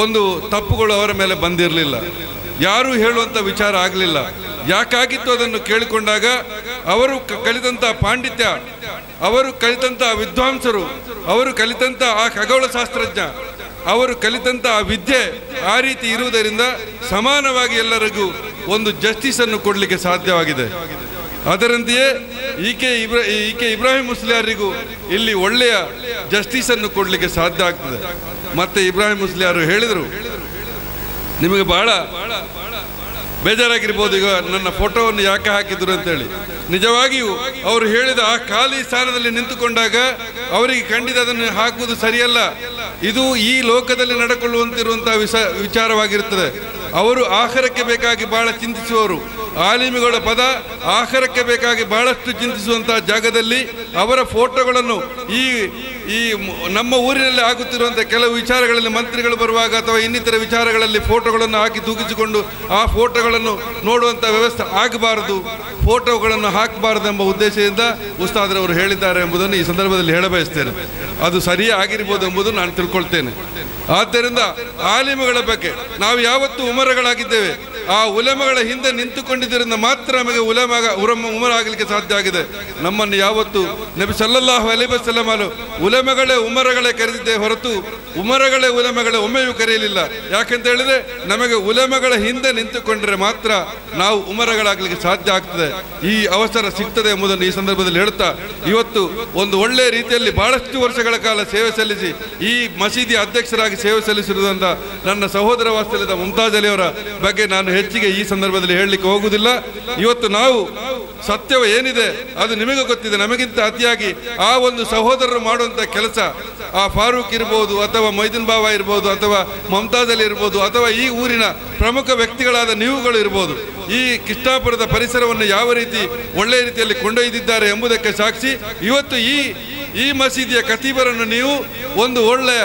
ಒಂದು ತಪ್ಪುಗಳು ಅವರ ಮೇಲೆ ಬಂದಿರಲಿಲ್ಲ, ಯಾರೂ ಹೇಳುವಂಥ ವಿಚಾರ ಆಗಲಿಲ್ಲ. ಯಾಕಾಗಿತ್ತು ಅದನ್ನು ಕೇಳಿಕೊಂಡಾಗ ಅವರು ಕಲಿತಂಥ ಪಾಂಡಿತ್ಯ, ಅವರು ಕಲಿತಂಥ ವಿದ್ವಾಂಸರು, ಅವರು ಕಲಿತಂಥ ಆ ಖಗೋಳ ಶಾಸ್ತ್ರಜ್ಞ, ಅವರು ಕಲಿತಂಥ ಆ ವಿದ್ಯೆ ಆ ರೀತಿ ಇರುವುದರಿಂದ ಸಮಾನವಾಗಿ ಎಲ್ಲರಿಗೂ ಒಂದು ಜಸ್ಟಿಸನ್ನು ಕೊಡಲಿಕ್ಕೆ ಸಾಧ್ಯವಾಗಿದೆ. ಅದರಂತೆಯೇ ಈಕೆ ಇಬ್ರಾಹಿಂ ಮುಸ್ಲಿಯಾರಿಗೂ ಇಲ್ಲಿ ಒಳ್ಳೆಯ ಜಸ್ಟಿಸನ್ನು ಕೊಡಲಿಕ್ಕೆ ಸಾಧ್ಯ ಆಗ್ತದೆ. ಮತ್ತೆ ಇಬ್ರಾಹಿಂ ಮುಸ್ಲಿಯಾರು ಹೇಳಿದರು, ನಿಮಗೆ ಬಹಳ ಬೇಜಾರಾಗಿರ್ಬೋದು, ಈಗ ನನ್ನ ಫೋಟೋವನ್ನು ಯಾಕೆ ಹಾಕಿದ್ರು ಅಂತೇಳಿ. ನಿಜವಾಗಿಯೂ ಅವರು ಹೇಳಿದ ಆ ಖಾಲಿ ಸ್ಥಾನದಲ್ಲಿ ನಿಂತುಕೊಂಡಾಗ ಅವರಿಗೆ ಖಂಡಿತ ಅದನ್ನು ಹಾಕುವುದು ಸರಿಯಲ್ಲ. ಇದು ಈ ಲೋಕದಲ್ಲಿ ನಡೆಕೊಳ್ಳುವಂತಿರುವಂತಹ ವಿಚಾರವಾಗಿರುತ್ತದೆ. ಅವರು ಆಹಾರಕ್ಕೆ ಬೇಕಾಗಿ ಬಹಳ ಚಿಂತಿಸುವವರು. ಆಲಿಮಿಗಳ ಪದ ಆಹಾರಕ್ಕೆ ಬೇಕಾಗಿ ಬಹಳಷ್ಟು ಚಿಂತಿಸುವಂತಹ ಜಾಗದಲ್ಲಿ ಅವರ ಫೋಟೋಗಳನ್ನು ಈ ನಮ್ಮ ಊರಿನಲ್ಲಿ ಆಗುತ್ತಿರುವಂಥ ಕೆಲವು ವಿಚಾರಗಳಲ್ಲಿ ಮಂತ್ರಿಗಳು ಬರುವಾಗ ಅಥವಾ ಇನ್ನಿತರ ವಿಚಾರಗಳಲ್ಲಿ ಫೋಟೋಗಳನ್ನು ಹಾಕಿ ತೂಗಿಸಿಕೊಂಡು ಆ ಫೋಟೋಗಳನ್ನು ನೋಡುವಂಥ ವ್ಯವಸ್ಥೆ ಆಗಬಾರದು, ಫೋಟೋಗಳನ್ನು ಹಾಕಬಾರದು ಎಂಬ ಉದ್ದೇಶದಿಂದ ಉಸ್ತಾದ್ರವರು ಹೇಳಿದ್ದಾರೆ ಎಂಬುದನ್ನು ಈ ಸಂದರ್ಭದಲ್ಲಿ ಹೇಳಬಯಸ್ತೇನೆ. ಅದು ಸರಿಯೇ ಆಗಿರ್ಬೋದು ಎಂಬುದನ್ನು ನಾನು ತಿಳ್ಕೊಳ್ತೇನೆ. ಆದ್ದರಿಂದ ಆಲಿಮಗಳ ಬಗ್ಗೆ ನಾವು ಯಾವತ್ತೂ ಉಮರಗಳಾಗಿದ್ದೇವೆ. ಆ ಉಲಮಗಳ ಹಿಂದೆ ನಿಂತುಕೊಂಡಿದ್ದರಿಂದ ಮಾತ್ರ ನಮಗೆ ಉಮರ ಆಗಲಿಕ್ಕೆ ಸಾಧ್ಯ ಆಗಿದೆ. ನಮ್ಮನ್ನು ಯಾವತ್ತು ನಬಿ ಸಲ್ಲಲ್ಲಾಹು ಅಲೈಹಿ ವಸಲ್ಲಂ ಉಲಮಗಳೇ ಉಮರಗಳೇ ಕರೆದಿದ್ದೇ ಹೊರತು ಉಮರಗಳೇ ಉಲಮಗಳೇ ಒಮ್ಮೆಯೂ ಕರೆಯಲಿಲ್ಲ. ಯಾಕೆಂತ ಹೇಳಿದ್ರೆ ನಮಗೆ ಉಲಮಗಳ ಹಿಂದೆ ನಿಂತುಕೊಂಡ್ರೆ ಮಾತ್ರ ನಾವು ಉಮರಗಳಾಗಲಿಕ್ಕೆ ಸಾಧ್ಯ ಆಗ್ತದೆ, ಈ ಅವಸರ ಸಿಗ್ತದೆ ಎಂಬುದನ್ನು ಈ ಸಂದರ್ಭದಲ್ಲಿ ಹೇಳ್ತಾ, ಇವತ್ತು ಒಂದು ಒಳ್ಳೆಯ ರೀತಿಯಲ್ಲಿ ಬಹಳಷ್ಟು ವರ್ಷಗಳ ಕಾಲ ಸೇವೆ ಸಲ್ಲಿಸಿ ಈ ಮಸೀದಿಯ ಅಧ್ಯಕ್ಷರಾಗಿ ಸೇವೆ ಸಲ್ಲಿಸಿರುವುದರಿಂದ ನನ್ನ ಸಹೋದರ ವಾತ್ಸಲ್ಯದ ಮುಮ್ತಾಜ್ ಅಲಿಯವರ ಬಗ್ಗೆ ನಾನು ಹೆಚ್ಚಿಗೆ ಈ ಸಂದರ್ಭದಲ್ಲಿ ಹೇಳಲಿಕ್ಕೆ ಹೋಗುವುದಿಲ್ಲ. ಇವತ್ತು ನಾವು ಸತ್ಯವು ಏನಿದೆ ಅದು ನಿಮಗೆ ಗೊತ್ತಿದೆ. ನಮಗಿಂತ ಅತಿಯಾಗಿ ಆ ಒಂದು ಸಹೋದರರು ಮಾಡುವಂಥ ಕೆಲಸ, ಆ ಫಾರೂಕ್ ಇರ್ಬೋದು ಅಥವಾ ಮೊಯ್ದಿನ್ ಬಾಬಾ ಇರ್ಬೋದು ಅಥವಾ ಮುಮ್ತಾಜ್ ಅಲಿ ಇರ್ಬೋದು ಅಥವಾ ಈ ಊರಿನ ಪ್ರಮುಖ ವ್ಯಕ್ತಿಗಳಾದ ನೀವುಗಳು ಇರ್ಬೋದು, ಈ ಕೃಷ್ಣಾಪುರದ ಪರಿಸರವನ್ನು ಯಾವ ರೀತಿ ಒಳ್ಳೆಯ ರೀತಿಯಲ್ಲಿ ಕೊಂಡೊಯ್ದಿದ್ದಾರೆ ಎಂಬುದಕ್ಕೆ ಸಾಕ್ಷಿ. ಇವತ್ತು ಈ ಮಸೀದಿಯ ಖತೀಬರನ್ನು ನೀವು ಒಂದು ಒಳ್ಳೆಯ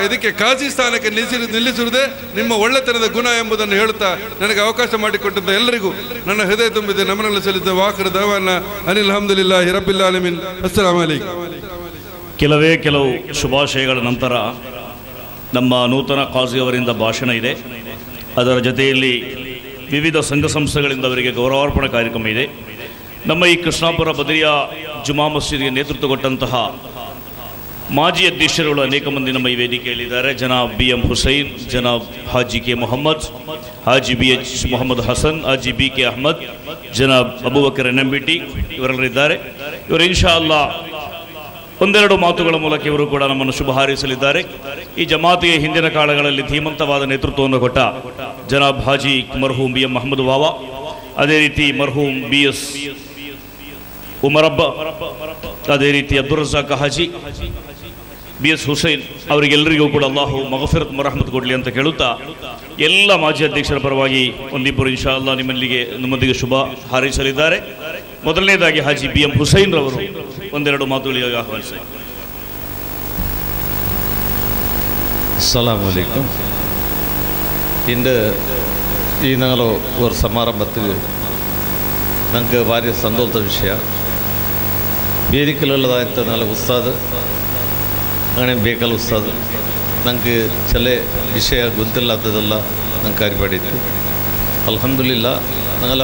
ಇದಕ್ಕೆ ಕಾಜಿ ಸ್ಥಾನಕ್ಕೆ ನಿಲ್ಲಿಸುವುದೇ ನಿಮ್ಮ ಒಳ್ಳೆತನದ ಗುಣ ಎಂಬುದನ್ನು ಹೇಳುತ್ತಾ ನನಗೆ ಅವಕಾಶ ಮಾಡಿಕೊಟ್ಟಂತ ಎಲ್ಲರಿಗೂ ನನ್ನ ಹೃದಯ ತುಂಬಿದೆ ನಮನಲ್ಲ ಸಲ್ಲಿಸಿದ ವಾಕರ ದವಾನ ಅನಿಲ್ ಅಲ್ಹಮ್ದುಲಿಲ್ಲಾಹಿ ರಬ್ಬಿಲ್ ಆಲಮೀನ್. ಅಸ್ಸಲಾಮು ಅಲೈಕುಂ. ಕೆಲವು ಶುಭಾಶಯಗಳ ನಂತರ ನಮ್ಮ ನೂತನ ಕಾಜಿ ಅವರಿಂದ ಭಾಷಣ ಇದೆ. ಅದರ ಜೊತೆಯಲ್ಲಿ ವಿವಿಧ ಸಂಘ ಸಂಸ್ಥೆಗಳಿಂದ ಅವರಿಗೆ ಗೌರವಾರ್ಪಣೆ ಕಾರ್ಯಕ್ರಮ ಇದೆ. ನಮ್ಮ ಈ ಕೃಷ್ಣಾಪುರ ಬದರಿಯಾ ಜುಮಾ ಮಸೀದಿಗೆ ನೇತೃತ್ವ ಕೊಟ್ಟಂತಹ ಮಾಜಿ ಅಧ್ಯಕ್ಷರುಗಳು ಅನೇಕ ಮಂದಿ ನಮ್ಮ ಈ ವೇದಿಕೆಯಲ್ಲಿದ್ದಾರೆ. ಜನಾಬ್ BM ಹುಸೈನ್, ಜನಾಬ್ ಹಾಜಿ ಕೆ ಮೊಹಮ್ಮದ್, ಹಾಜಿ BH ಮೊಹಮ್ಮದ್ ಹಸನ್, ಹಾಜಿ BK ಅಹ್ಮದ್, ಜನಾಬ್ ಅಬೂಬಕರ್ NMBT ಇವರೆಲ್ಲರಿದ್ದಾರೆ. ಇವರು ಇನ್ಶಾ ಅಲ್ಲಾ ಒಂದೆರಡು ಮಾತುಗಳ ಮೂಲಕ ಇವರು ಕೂಡ ನಮ್ಮನ್ನು ಶುಭ ಹಾರೈಸಲಿದ್ದಾರೆ. ಈ ಜಮಾತಿಗೆ ಹಿಂದಿನ ಕಾಲಗಳಲ್ಲಿ ಧೀಮಂತವಾದ ನೇತೃತ್ವವನ್ನು ಕೊಟ್ಟ ಜನಾಬ್ ಹಾಜಿ ಮರ್ಹೂಮ್ BM ಮಹಮ್ಮದ್ ವಾವಾ, ಅದೇ ರೀತಿ ಮರ್ಹೂಮ್ BS ಉಮರಬ್ಬ, ಅದೇ ರೀತಿ ಅಬ್ದುಲ್ ರಜಾಕ್ ಹಾಜಿ, BS ಹುಸೈನ್ ಅವರಿಗೆಲ್ಲರಿಗೂ ಕೂಡ ಅಲ್ಲಾಹು ಮಗಫಿರತ್ ಮರಹಮತ್ ಕೊಡಲಿ ಅಂತ ಕೇಳುತ್ತಾ ಎಲ್ಲ ಮಾಜಿ ಅಧ್ಯಕ್ಷರ ಪರವಾಗಿ ಒಂದಿಬ್ಬರು ಇನ್ಶಾ ಅಲ್ಲಾ ನಿಮ್ಮೊಂದಿಗೆ ಶುಭ ಹಾರೈಸಲಿದ್ದಾರೆ. ಮೊದಲನೇದಾಗಿ ಹಾಜಿ BM ಹುಸೈನ್ ರವರು ಒಂದೆರಡು ಮಾತುಗಳಿಗೆ ಆಹ್ವಾನಿಸಿ. அஸ்ஸலாமு அலைக்கும். இன்று ഞങ്ങൾ ഒരു സമാരംഭത്തിൽ ഞങ്ങൾക്ക് ഭാര്യ സന്തോഷ വിഷയ ವೇದಿಕೆಯಲ್ಲದಾಯ್ತು ನಾಳೆ ಉಸ್ತಾದ್ അങ്ങനെ ಬೇಕಲ್ಲ ಉಸ್ತಾದ್ ನಂಗೆ ചില ವಿಷಯ ಗೊತ್ತಿಲ್ಲದಲ್ಲ ನಂಗೆ ಕಾರ್ಯಪಡಿತ್ತು. ಅಲ್ಹಮ್ದುಲಿಲ್ಲ ഞങ്ങൾ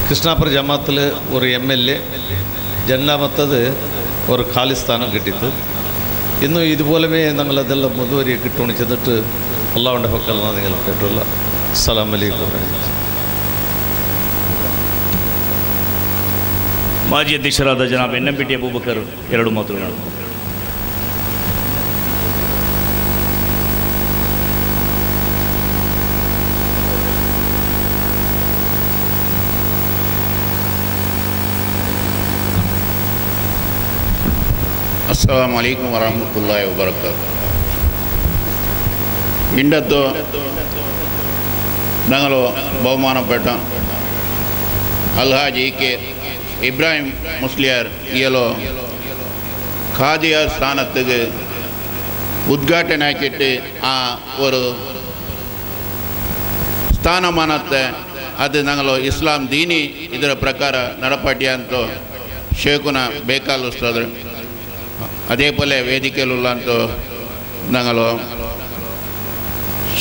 കൃഷ്ണാപുര ജമാത്തിൽ ഒരു MLA രണ്ടാമത്തത് ഒരു ಖಾಲಿ സ്ഥാനം കിട്ടിയിട്ട് ഇന്നും ഇതുപോലെ ഞങ്ങളതെല്ലാം മുതുവരെ കിട്ടുകൊണ്ട് ചെന്നിട്ട് അള്ളാഹുവിൻ്റെ ഹക്കല്ല നിങ്ങൾ കേട്ടുള്ള. അസ്സലാമു അലൈക്കും. ಮಾಜಿ ಅಧ್ಯಕ್ಷರಾದ ಜನಾಬ್ NMBT ಅಬೂಬಕರ್ ಎರಡು ಮಾತುಗಳು. ಅಸ್ಸಲಾಮು ಅಲೈಕುಂ ವರಹಮತುಲ್ಲಾಹಿ ವಬರಕಾತು. ಇಂಡದ್ದು ഞങ്ങൾ ബഹുമാനപ്പെട്ട അൽഹാജി കെ ഇബ്രാഹിം മുസ്ലിയാർ ഇയലോ ഖാദിയാർ സ്ഥാനത്തേക്ക് ഉദ്ഘാടനാക്കിയിട്ട് ആ ഒരു ಸ್ಥಾನಮಾನತೆ ಅದು ഞങ്ങൾ ಇಸ್ಲಾಂ ದೀನಿ ಇದರ ಪ್ರಕಾರ ನಡಪಟ್ಟಿ ಅಂತ ಶೇಖುನ ಬೇಕಾಲ್ ಉಸ್ತಾದ್ರು അതേപോലെ വേദിക്കയിലുള്ളಂತ ഞങ്ങൾ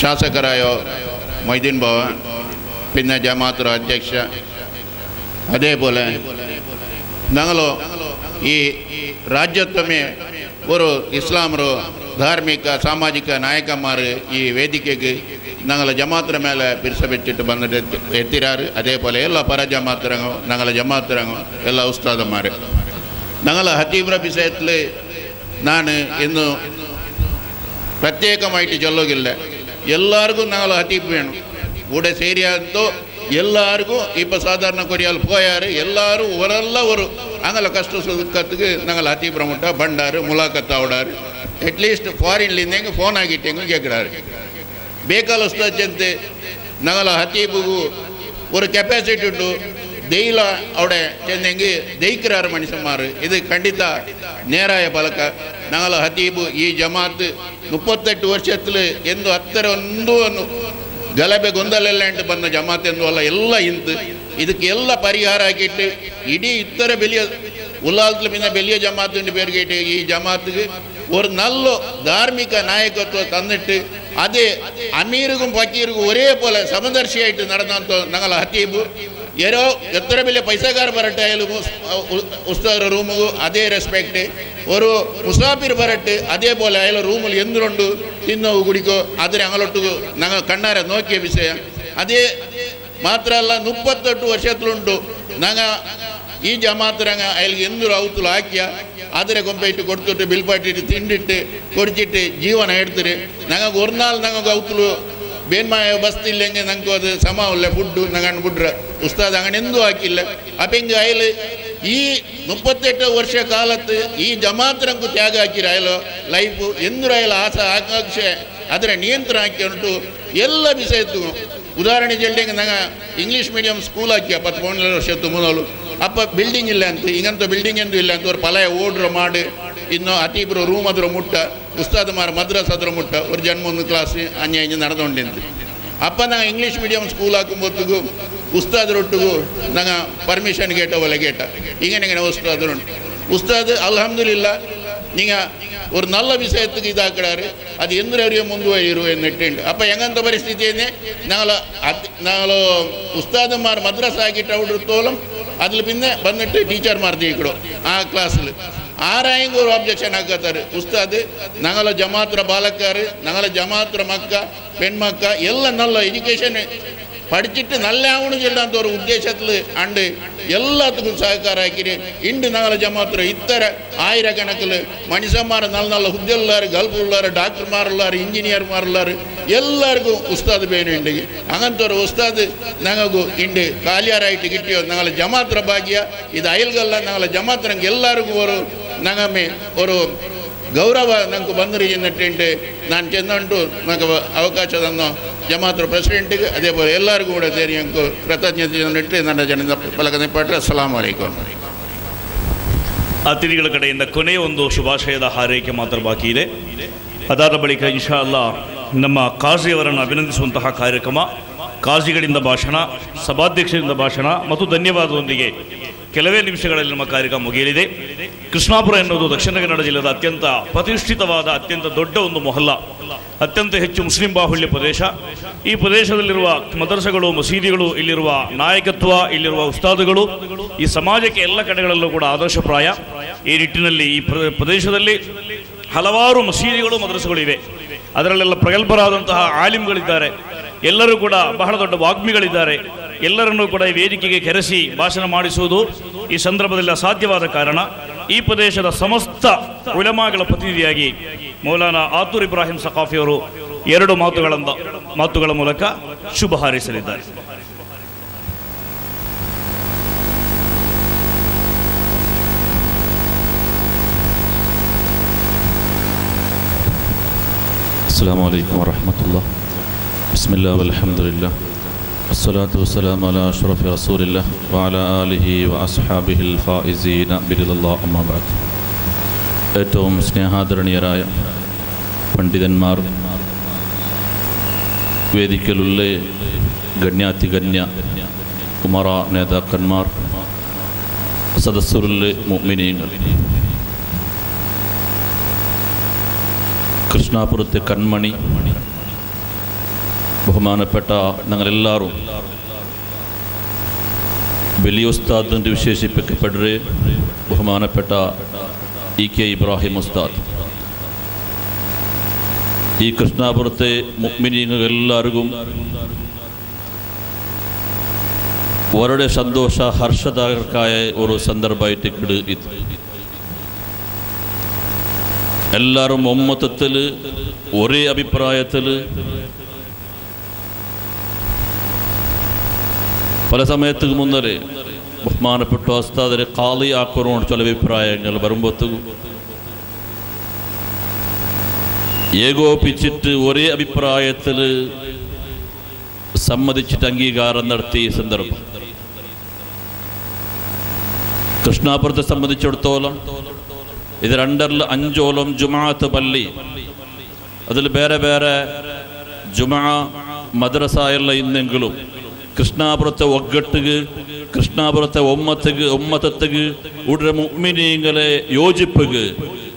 ಶಾಸಕರಾಯ ಮೊಯ್ದೀನ್ ಬಾವ പിന്നെ ജമാഅത്ത് അധ്യക്ഷ അതേപോലെ ഞങ്ങൾ ಈ ರಾಜ್ಯೋತ್ತಮೆ ഒരു ಇಸ್ಲಾಮರು ಧಾರ್ಮಿಕ ಸಾಮಾಜಿಕ ನಾಯಕಮಾರು ಈ ವೇದಿಕೆಗೆ ഞങ്ങളെ ജമാഅತ್ರ ಮೇಲೆ ಬಿರ್ಸ ಬೆಚ್ಚಿಟ್ಟು ಬಂದಿട്ട് ಎತ್ತಿರಾರು അതേപോലെ ಎಲ್ಲ ಪರ ಜಮಾಅತ್ರಂಗೋ ഞങ്ങളെ ജമാഅತ್ರಂಗೋ ಎಲ್ಲ ಉಸ್ತಾದಮಾರು ഞങ്ങളെ ഹത്തീബ്ര വിഷയത്തിൽ ನಾನು ಇನ್ನು ಪ್ರತ್ಯೇಕമായിട്ട് ചൊല്ലുകില്ല ಎಲ್ಲರಿಗೂ ഞങ്ങൾ ഹത്തീബ് വേണം കൂടെ ಸೇರಿಯಾದ್ದು ಎಲ್ಲರಿಗೂ ഇപ്പോൾ സാധാരണ കൊറിയാൽ പോയാറ് എല്ലാവരും ഒരല്ല ഒരു അങ്ങനെ കഷ്ട സുഖத்துக்கு ഞങ്ങൾ ഹത്തീബ്ര മുട്ട ಬಂಡಾರು ಮುಲಾಕತ್ ಆವಡಾರು ಅಟ್ಲೀಸ್ಟ್ ಫಾರಿನ್ಲಿಂದ ಫೋನ್ ಆಗಿಟ್ಟೆಂಗು ಕೇಳ್ಕಡಾರು ಬೇಕಾಲ ಉಸ್ತಾದ್ ഞങ്ങൾ ഹത്തീബുಗೂ ഒരു ಕೆಪಾಸಿಟಿ ಉಂಟು ദൈല അവിടെ ചെന്നെങ്കിൽ ദയിക്കാറ് മനുഷ്യന്മാർ ഇത് ಖಂಡಿತ നേരായ ഫലಕ ഞങ്ങൾ ഹത്തീബ് ഈ ജമാഅത്ത് 38 ವರ್ಷത്തിൽ ಎಂದು ಹತ್ತರ ಒಂದು ಗಲಭೆ ಗೊಂದಲೆಲ್ಲ ಉಂಟು ಬಂದ ಜಮಾತ್ ಎಂದು ಅಲ್ಲ ಎಲ್ಲ ಇಂತು ಇದಕ್ಕೆ ಎಲ್ಲ ಪರಿಹಾರ ಹಾಕಿಟ್ಟು ಇಡೀ ಇತರ ಬೆಲೆಯ ಉಲ್ಲಾಲ್ತಲ ಮಿನ್ನ ಬೆಲೆಯ ಜಮಾತಿನ പേരുകേട്ട് ഈ ജമാഅത്തിಗೆ ഒരു നല്ല ധാർമ്മിക നായകത്വം തന്നിട്ട് അതേ അമീർക്കും ഫക്കീർക്കും ഒരേപോലെ സമദർശിയായിട്ട് നടന്നಂತ ഞങ്ങൾ ഹത്തീബ് ಏನೋ ಎತ್ತರ ಬೆಲೆ ಪೈಸೆಗಾರ ಬರಟ್ಟೆ ಉಸ್ತಾದರ ರೂಮಿಗೂ ಅದೇ ರೆಸ್ಪೆಕ್ಟ್ ഒരു മുസാഫിർ വരട്ട് അതേപോലെ അയാൾ റൂമിൽ എന്തുകൊണ്ട് തിന്നോ കുടിക്കോ അതിന് ഞങ്ങളൊട്ട് ഞങ്ങൾ കണ്ണാരെ നോക്കിയ വിഷയം അതേ മാത്രമല്ല 38 ವರ್ಷത്തിലുണ്ട് ഞങ്ങൾ ഈ ജമാഅത്തിരങ്ങ അയാൾക്ക് എന്തൊരു ഔത്തുలు ಹಾಕಿಯ അതിനെ കൊമ്പയിട്ട് കൊടുത്തിട്ട് ബിൽ പാട്ടിട്ട് തിണ്ടിട്ട് കൊടുത്തിട്ട് ജീവന എടുത്തിട്ട് ഞങ്ങൾക്ക് ഒരു നാൾ ഞങ്ങൾക്ക് ഔത്തുలు ಬೇನ್ಮಾಯ ಬಸ್ತಿല്ലെങ്കിൽ ഞങ്ങൾക്ക് അത് സമാവില്ല ഫുഡ് ഞങ്ങൾ ಬಿಡ್ರೆ ಉಸ್ತಾದ್ അങ്ങനെ എന്തും ಹಾಕಿಲ್ಲ അപ്പം ಹಿಂಗೆ ಅಯಲ್ ಈ 38 ವರ್ಷ ಕಾಲത്ത് ಈ ಜಮಾತ್ರಂಕು ತ್ಯಾಗ ಹಾಕಿರಾಯಲು ಲೈಫು ಎಂದ್ರು ಅಯಲ ಆಸೆ ಆಕಾಂಕ್ಷೆ ಅದರ ನಿಯಂತ್ರಣ ಹಾಕಿಕೊಂಡು ಎಲ್ಲ ವಿಷಯತ್ತು ಉದಾಹರಣೆ ಚೆಲ್ಲಿಂಗೆ ನಂಗೆ ಇಂಗ್ಲೀಷ್ ಮೀಡಿಯಂ ಸ್ಕೂಲ್ ಹಾಕಿಯ 13 ವರ್ಷತ್ತು ಮೂನಲು ಅಪ್ಪ ಬಿಲ್ಡಿಂಗ್ ಇಲ್ಲ ಅಂತ ಹಿಂಗಂತ ಬಿಲ್ಡಿಂಗ್ ಎಂದು ಇಲ್ಲ ಅಂತ ಅವ್ರು ಪಲಾಯ ಓಡ್ರು ಮಾಡಿ ಇನ್ನು ಹತೀಬ್ರು ರೂಮ್ ಅದ್ರ ಮುಟ್ಟ ಉಸ್ತಾದಮಾರ ಮದ್ರಸ್ ಅದ್ರ ಮುಟ್ಟ ഒരു ಜನ್ಮ 1 ಕ್ಲಾಸ್ ಅನ್ಯಾಯ നടന്നുകൊണ്ടിരുന്നത് അപ്പം ഞങ്ങൾ ഇംഗ്ലീഷ് മീഡിയം സ്കൂൾ ആക്കുമ്പോഴത്തേക്കു ഉസ്താദരൊട്ടുകു ഞങ്ങൾ പെർമിഷൻ കേട്ട പോലെ കേട്ട ഇങ്ങനെ ഉസ്താദരുണ്ട് ഉസ്താദ് അൽഹംദുലില്ല നിങ്ങൾ ഒരു നല്ല വിഷയத்துக்கு ഇതാക്കിടാറ് അത് എന്തിനറിയോ ಮುಂದುವರಿರು എന്നിട്ടുണ്ട് അപ്പം എങ്ങനത്തെ പരിസ്ഥിതിയെ ഞങ്ങൾ ഉസ്താദന്മാർ മദ്രസ ആക്കിയിട്ട് അവിടെ എടുത്തോളം അതിൽ പിന്നെ വന്നിട്ട് ടീച്ചർമാർ ജയിക്കണോ ആ ക്ലാസ്സിൽ ആരായെങ്കിലും ഒരു ഒബ്ജെക്ഷൻ ആക്കാത്താറ് ഉസ്താദ് ഞങ്ങളെ ജമാഅತ್ರ ബാലക്കാർ ഞങ്ങളെ ജമാഅತ್ರ മക്ക പെൺമക്ക എല്ലാം നല്ല എഡ്യൂക്കേഷൻ പഠിച്ചിട്ട് നല്ല ആവണം ചെല്ലാത്ത ഒരു ഉദ്ദേശത്തിൽ ഉണ്ട് എല്ലാത്തിനും സഹകാരാക്കിയിട്ട് ഉണ്ട് ഞങ്ങളെ ജമാഅത്ര ഇത്തര ആയിരക്കണക്കിൽ മനുഷ്യന്മാർ നല്ല നല്ല ഹുദ്ദുള്ളവർ ഗൾഫുള്ളവർ ഡോക്ടർമാരുള്ളവർ എഞ്ചിനീയർമാരുള്ളവർ എല്ലാവർക്കും ഉസ്താദ് പേനുണ്ടെങ്കിൽ അങ്ങനത്തെ ഒരു ഉസ്താദ് ഞങ്ങൾക്ക് ഉണ്ട് കാലിയാറായിട്ട് കിട്ടിയോ ഞങ്ങളെ ജമാഅത്ര ഭാഗ്യ ഇത് അയൽകല്ല ഞങ്ങളെ ജമാഅത്ര എല്ലാവർക്കും ഒരു ഞങ്ങമ്മೆ ഒരു ಗೌರವ ನಂಗೆ ಬಂದರೆ എന്നിട്ടുണ്ട് ನಾನು ಚೆಂದುಂಟು ನನಗೆ ಅವಕಾಶ ತನ್ನೋ ಜಮಾತ್ರ ಪ್ರೆಸಿಡೆಂಟಿಗೆ അതേപോലെ ಎಲ್ಲರಿಗೂ ಕೂಡ ಸೇರಿ ಅಂಕು ಕೃತಜ್ಞತೆ ಇಟ್ಟು ನನ್ನ ಜನದ ಫಲಕ ನಿಪಾಟ್ರೆ ಅಸ್ಸಲಾಮು ಅಲೈಕುಂ. ಅತಿಥಿಗಳ ಕಡೆಯಿಂದ ಕೊನೆಯ ಒಂದು ಶುಭಾಶಯದ ಹಾರೈಕೆ ಮಾತ್ರ ಬಾಕಿ ಇದೆ. ಅದಾದ ಬಳಿಕ ಇನ್ಶಾ ಅಲ್ಲಾ ನಮ್ಮ ಕಾಜಿಯವರನ್ನು ಅಭಿನಂದಿಸುವಂತಹ ಕಾರ್ಯಕ್ರಮ, ಕಾಜಿಗಳಿಂದ ಭಾಷಣ, ಸಭಾಧ್ಯಕ್ಷರಿಂದ ಭಾಷಣ ಮತ್ತು ಧನ್ಯವಾದದೊಂದಿಗೆ ಕೆಲವೇ ನಿಮಿಷಗಳಲ್ಲಿ ನಮ್ಮ ಕಾರ್ಯಕ್ರಮ ಮುಗಿಯಲಿದೆ. ಕೃಷ್ಣಾಪುರ ಎನ್ನುವುದು ದಕ್ಷಿಣ ಕನ್ನಡ ಜಿಲ್ಲೆಯ ಅತ್ಯಂತ ಪ್ರತಿಷ್ಠಿತವಾದ ಅತ್ಯಂತ ದೊಡ್ಡ ಒಂದು ಮೊಹಲ್ಲ, ಅತ್ಯಂತ ಹೆಚ್ಚು ಮುಸ್ಲಿಂ ಬಾಹುಳ್ಯ ಪ್ರದೇಶ. ಈ ಪ್ರದೇಶದಲ್ಲಿರುವ ಮದರಸಗಳು, ಮಸೀದಿಗಳು, ಇಲ್ಲಿರುವ ನಾಯಕತ್ವ, ಇಲ್ಲಿರುವ ಉಸ್ತಾದುಗಳು ಈ ಸಮಾಜಕ್ಕೆ ಎಲ್ಲ ಕಡೆಗಳಲ್ಲೂ ಕೂಡ ಆದರ್ಶಪ್ರಾಯ. ಈ ನಿಟ್ಟಿನಲ್ಲಿ ಈ ಪ್ರದೇಶದಲ್ಲಿ ಹಲವಾರು ಮಸೀದಿಗಳು, ಮದರಸಗಳಿವೆ. ಅದರಲ್ಲೆಲ್ಲ ಪ್ರಗಲ್ಭರಾದಂತಹ ಆಲಿಮ್ಗಳಿದ್ದಾರೆ. ಎಲ್ಲರೂ ಕೂಡ ಬಹಳ ದೊಡ್ಡ ವಾಗ್ಮಿಗಳಿದ್ದಾರೆ. ಎಲ್ಲರನ್ನೂ ಕೂಡ ಈ ವೇದಿಕೆಗೆ ಕರೆಸಿ ಭಾಷಣ ಮಾಡಿಸುವುದು ಈ ಸಂದರ್ಭದಲ್ಲಿ ಅಸಾಧ್ಯವಾದ ಕಾರಣ ಈ ಪ್ರದೇಶದ ಸಮಸ್ತ ಉಲಮಾಗಳ ಪ್ರತಿನಿಧಿಯಾಗಿ ಮೌಲಾನಾ ಆತೂರ್ ಇಬ್ರಾಹಿಂ ಸಖಾಫಿಯವರು 2 ಮಾತುಗಳ ಮೂಲಕ ಶುಭ ಹಾರೈಸಲಿದ್ದಾರೆ. ಅಸ್ಸಲಾಮು ಅಲೈಕುಂ ವರಹಮತುಲ್ಲಾಹ್. ಬಿಸ್ಮಿಲ್ಲಾಹ್ ವಲ್ಹಮ್ದುಲಿಲ್ಲಾಹ್ والصلاة والسلام على أشرف رسول الله وعلى آله وأصحابه الفائزين برضا الله أما بعد. ഏറ്റവും സ്നേഹാദരണീയരായ പണ്ഡിതന്മാർ, വേദിക്കലുള്ള ഗണ്യാതിഗണ്യ ഉമറ നേതാക്കന്മാർ, സദസ്സുലുള്ള മുഅ്മിനീങ്ങൾ, കൃഷ്ണാപുരത്തെ കൺമണി ബഹുമാനപ്പെട്ട ഞങ്ങളെല്ലാവരും വലിയ ഉസ്താദ് എന്ന് വിശേഷിപ്പിക്കപ്പെട്ടത് ബഹുമാനപ്പെട്ട EK ഇബ്രാഹിം ഉസ്താദ്. ഈ കൃഷ്ണാപുരത്തെ മുഅ്മിനീങ്ങൾ എല്ലാവർക്കും വളരെ സന്തോഷ ഹർഷദായകമായ ഒരു സന്ദർഭമായിട്ട് ഇത്. എല്ലാവരും ഒമ്മത്തത്തിൽ ഒരേ അഭിപ്രായത്തിൽ പല സമയത്തും മുന്നേ ബഹുമാനപ്പെട്ട ഉസ്താദിനെ ഖാളിയാക്കണോട് ചില അഭിപ്രായങ്ങൾ വരുമ്പോഴത്തേക്കും ഏകോപിച്ചിട്ട് ഒരേ അഭിപ്രായത്തിൽ സമ്മതിച്ചിട്ട് അംഗീകാരം നടത്തിയ സന്ദർഭം. കൃഷ്ണാപുരത്തെ സംബന്ധിച്ചിടത്തോളം ഇത് 2-5 ജുമാഅത്ത് പള്ളി, അതിൽ വേറെ വേറെ ജുമാ മദ്രസയുള്ള ഇന്നെങ്കിലും കൃഷ്ണാപുരത്തെ ഒగ్గട്ടുക, കൃഷ്ണാപുരത്തെ ഒമ്മത്തത്തുക ഉടനെ മുഅ്മിനീങ്ങളെ യോജിപ്പുക.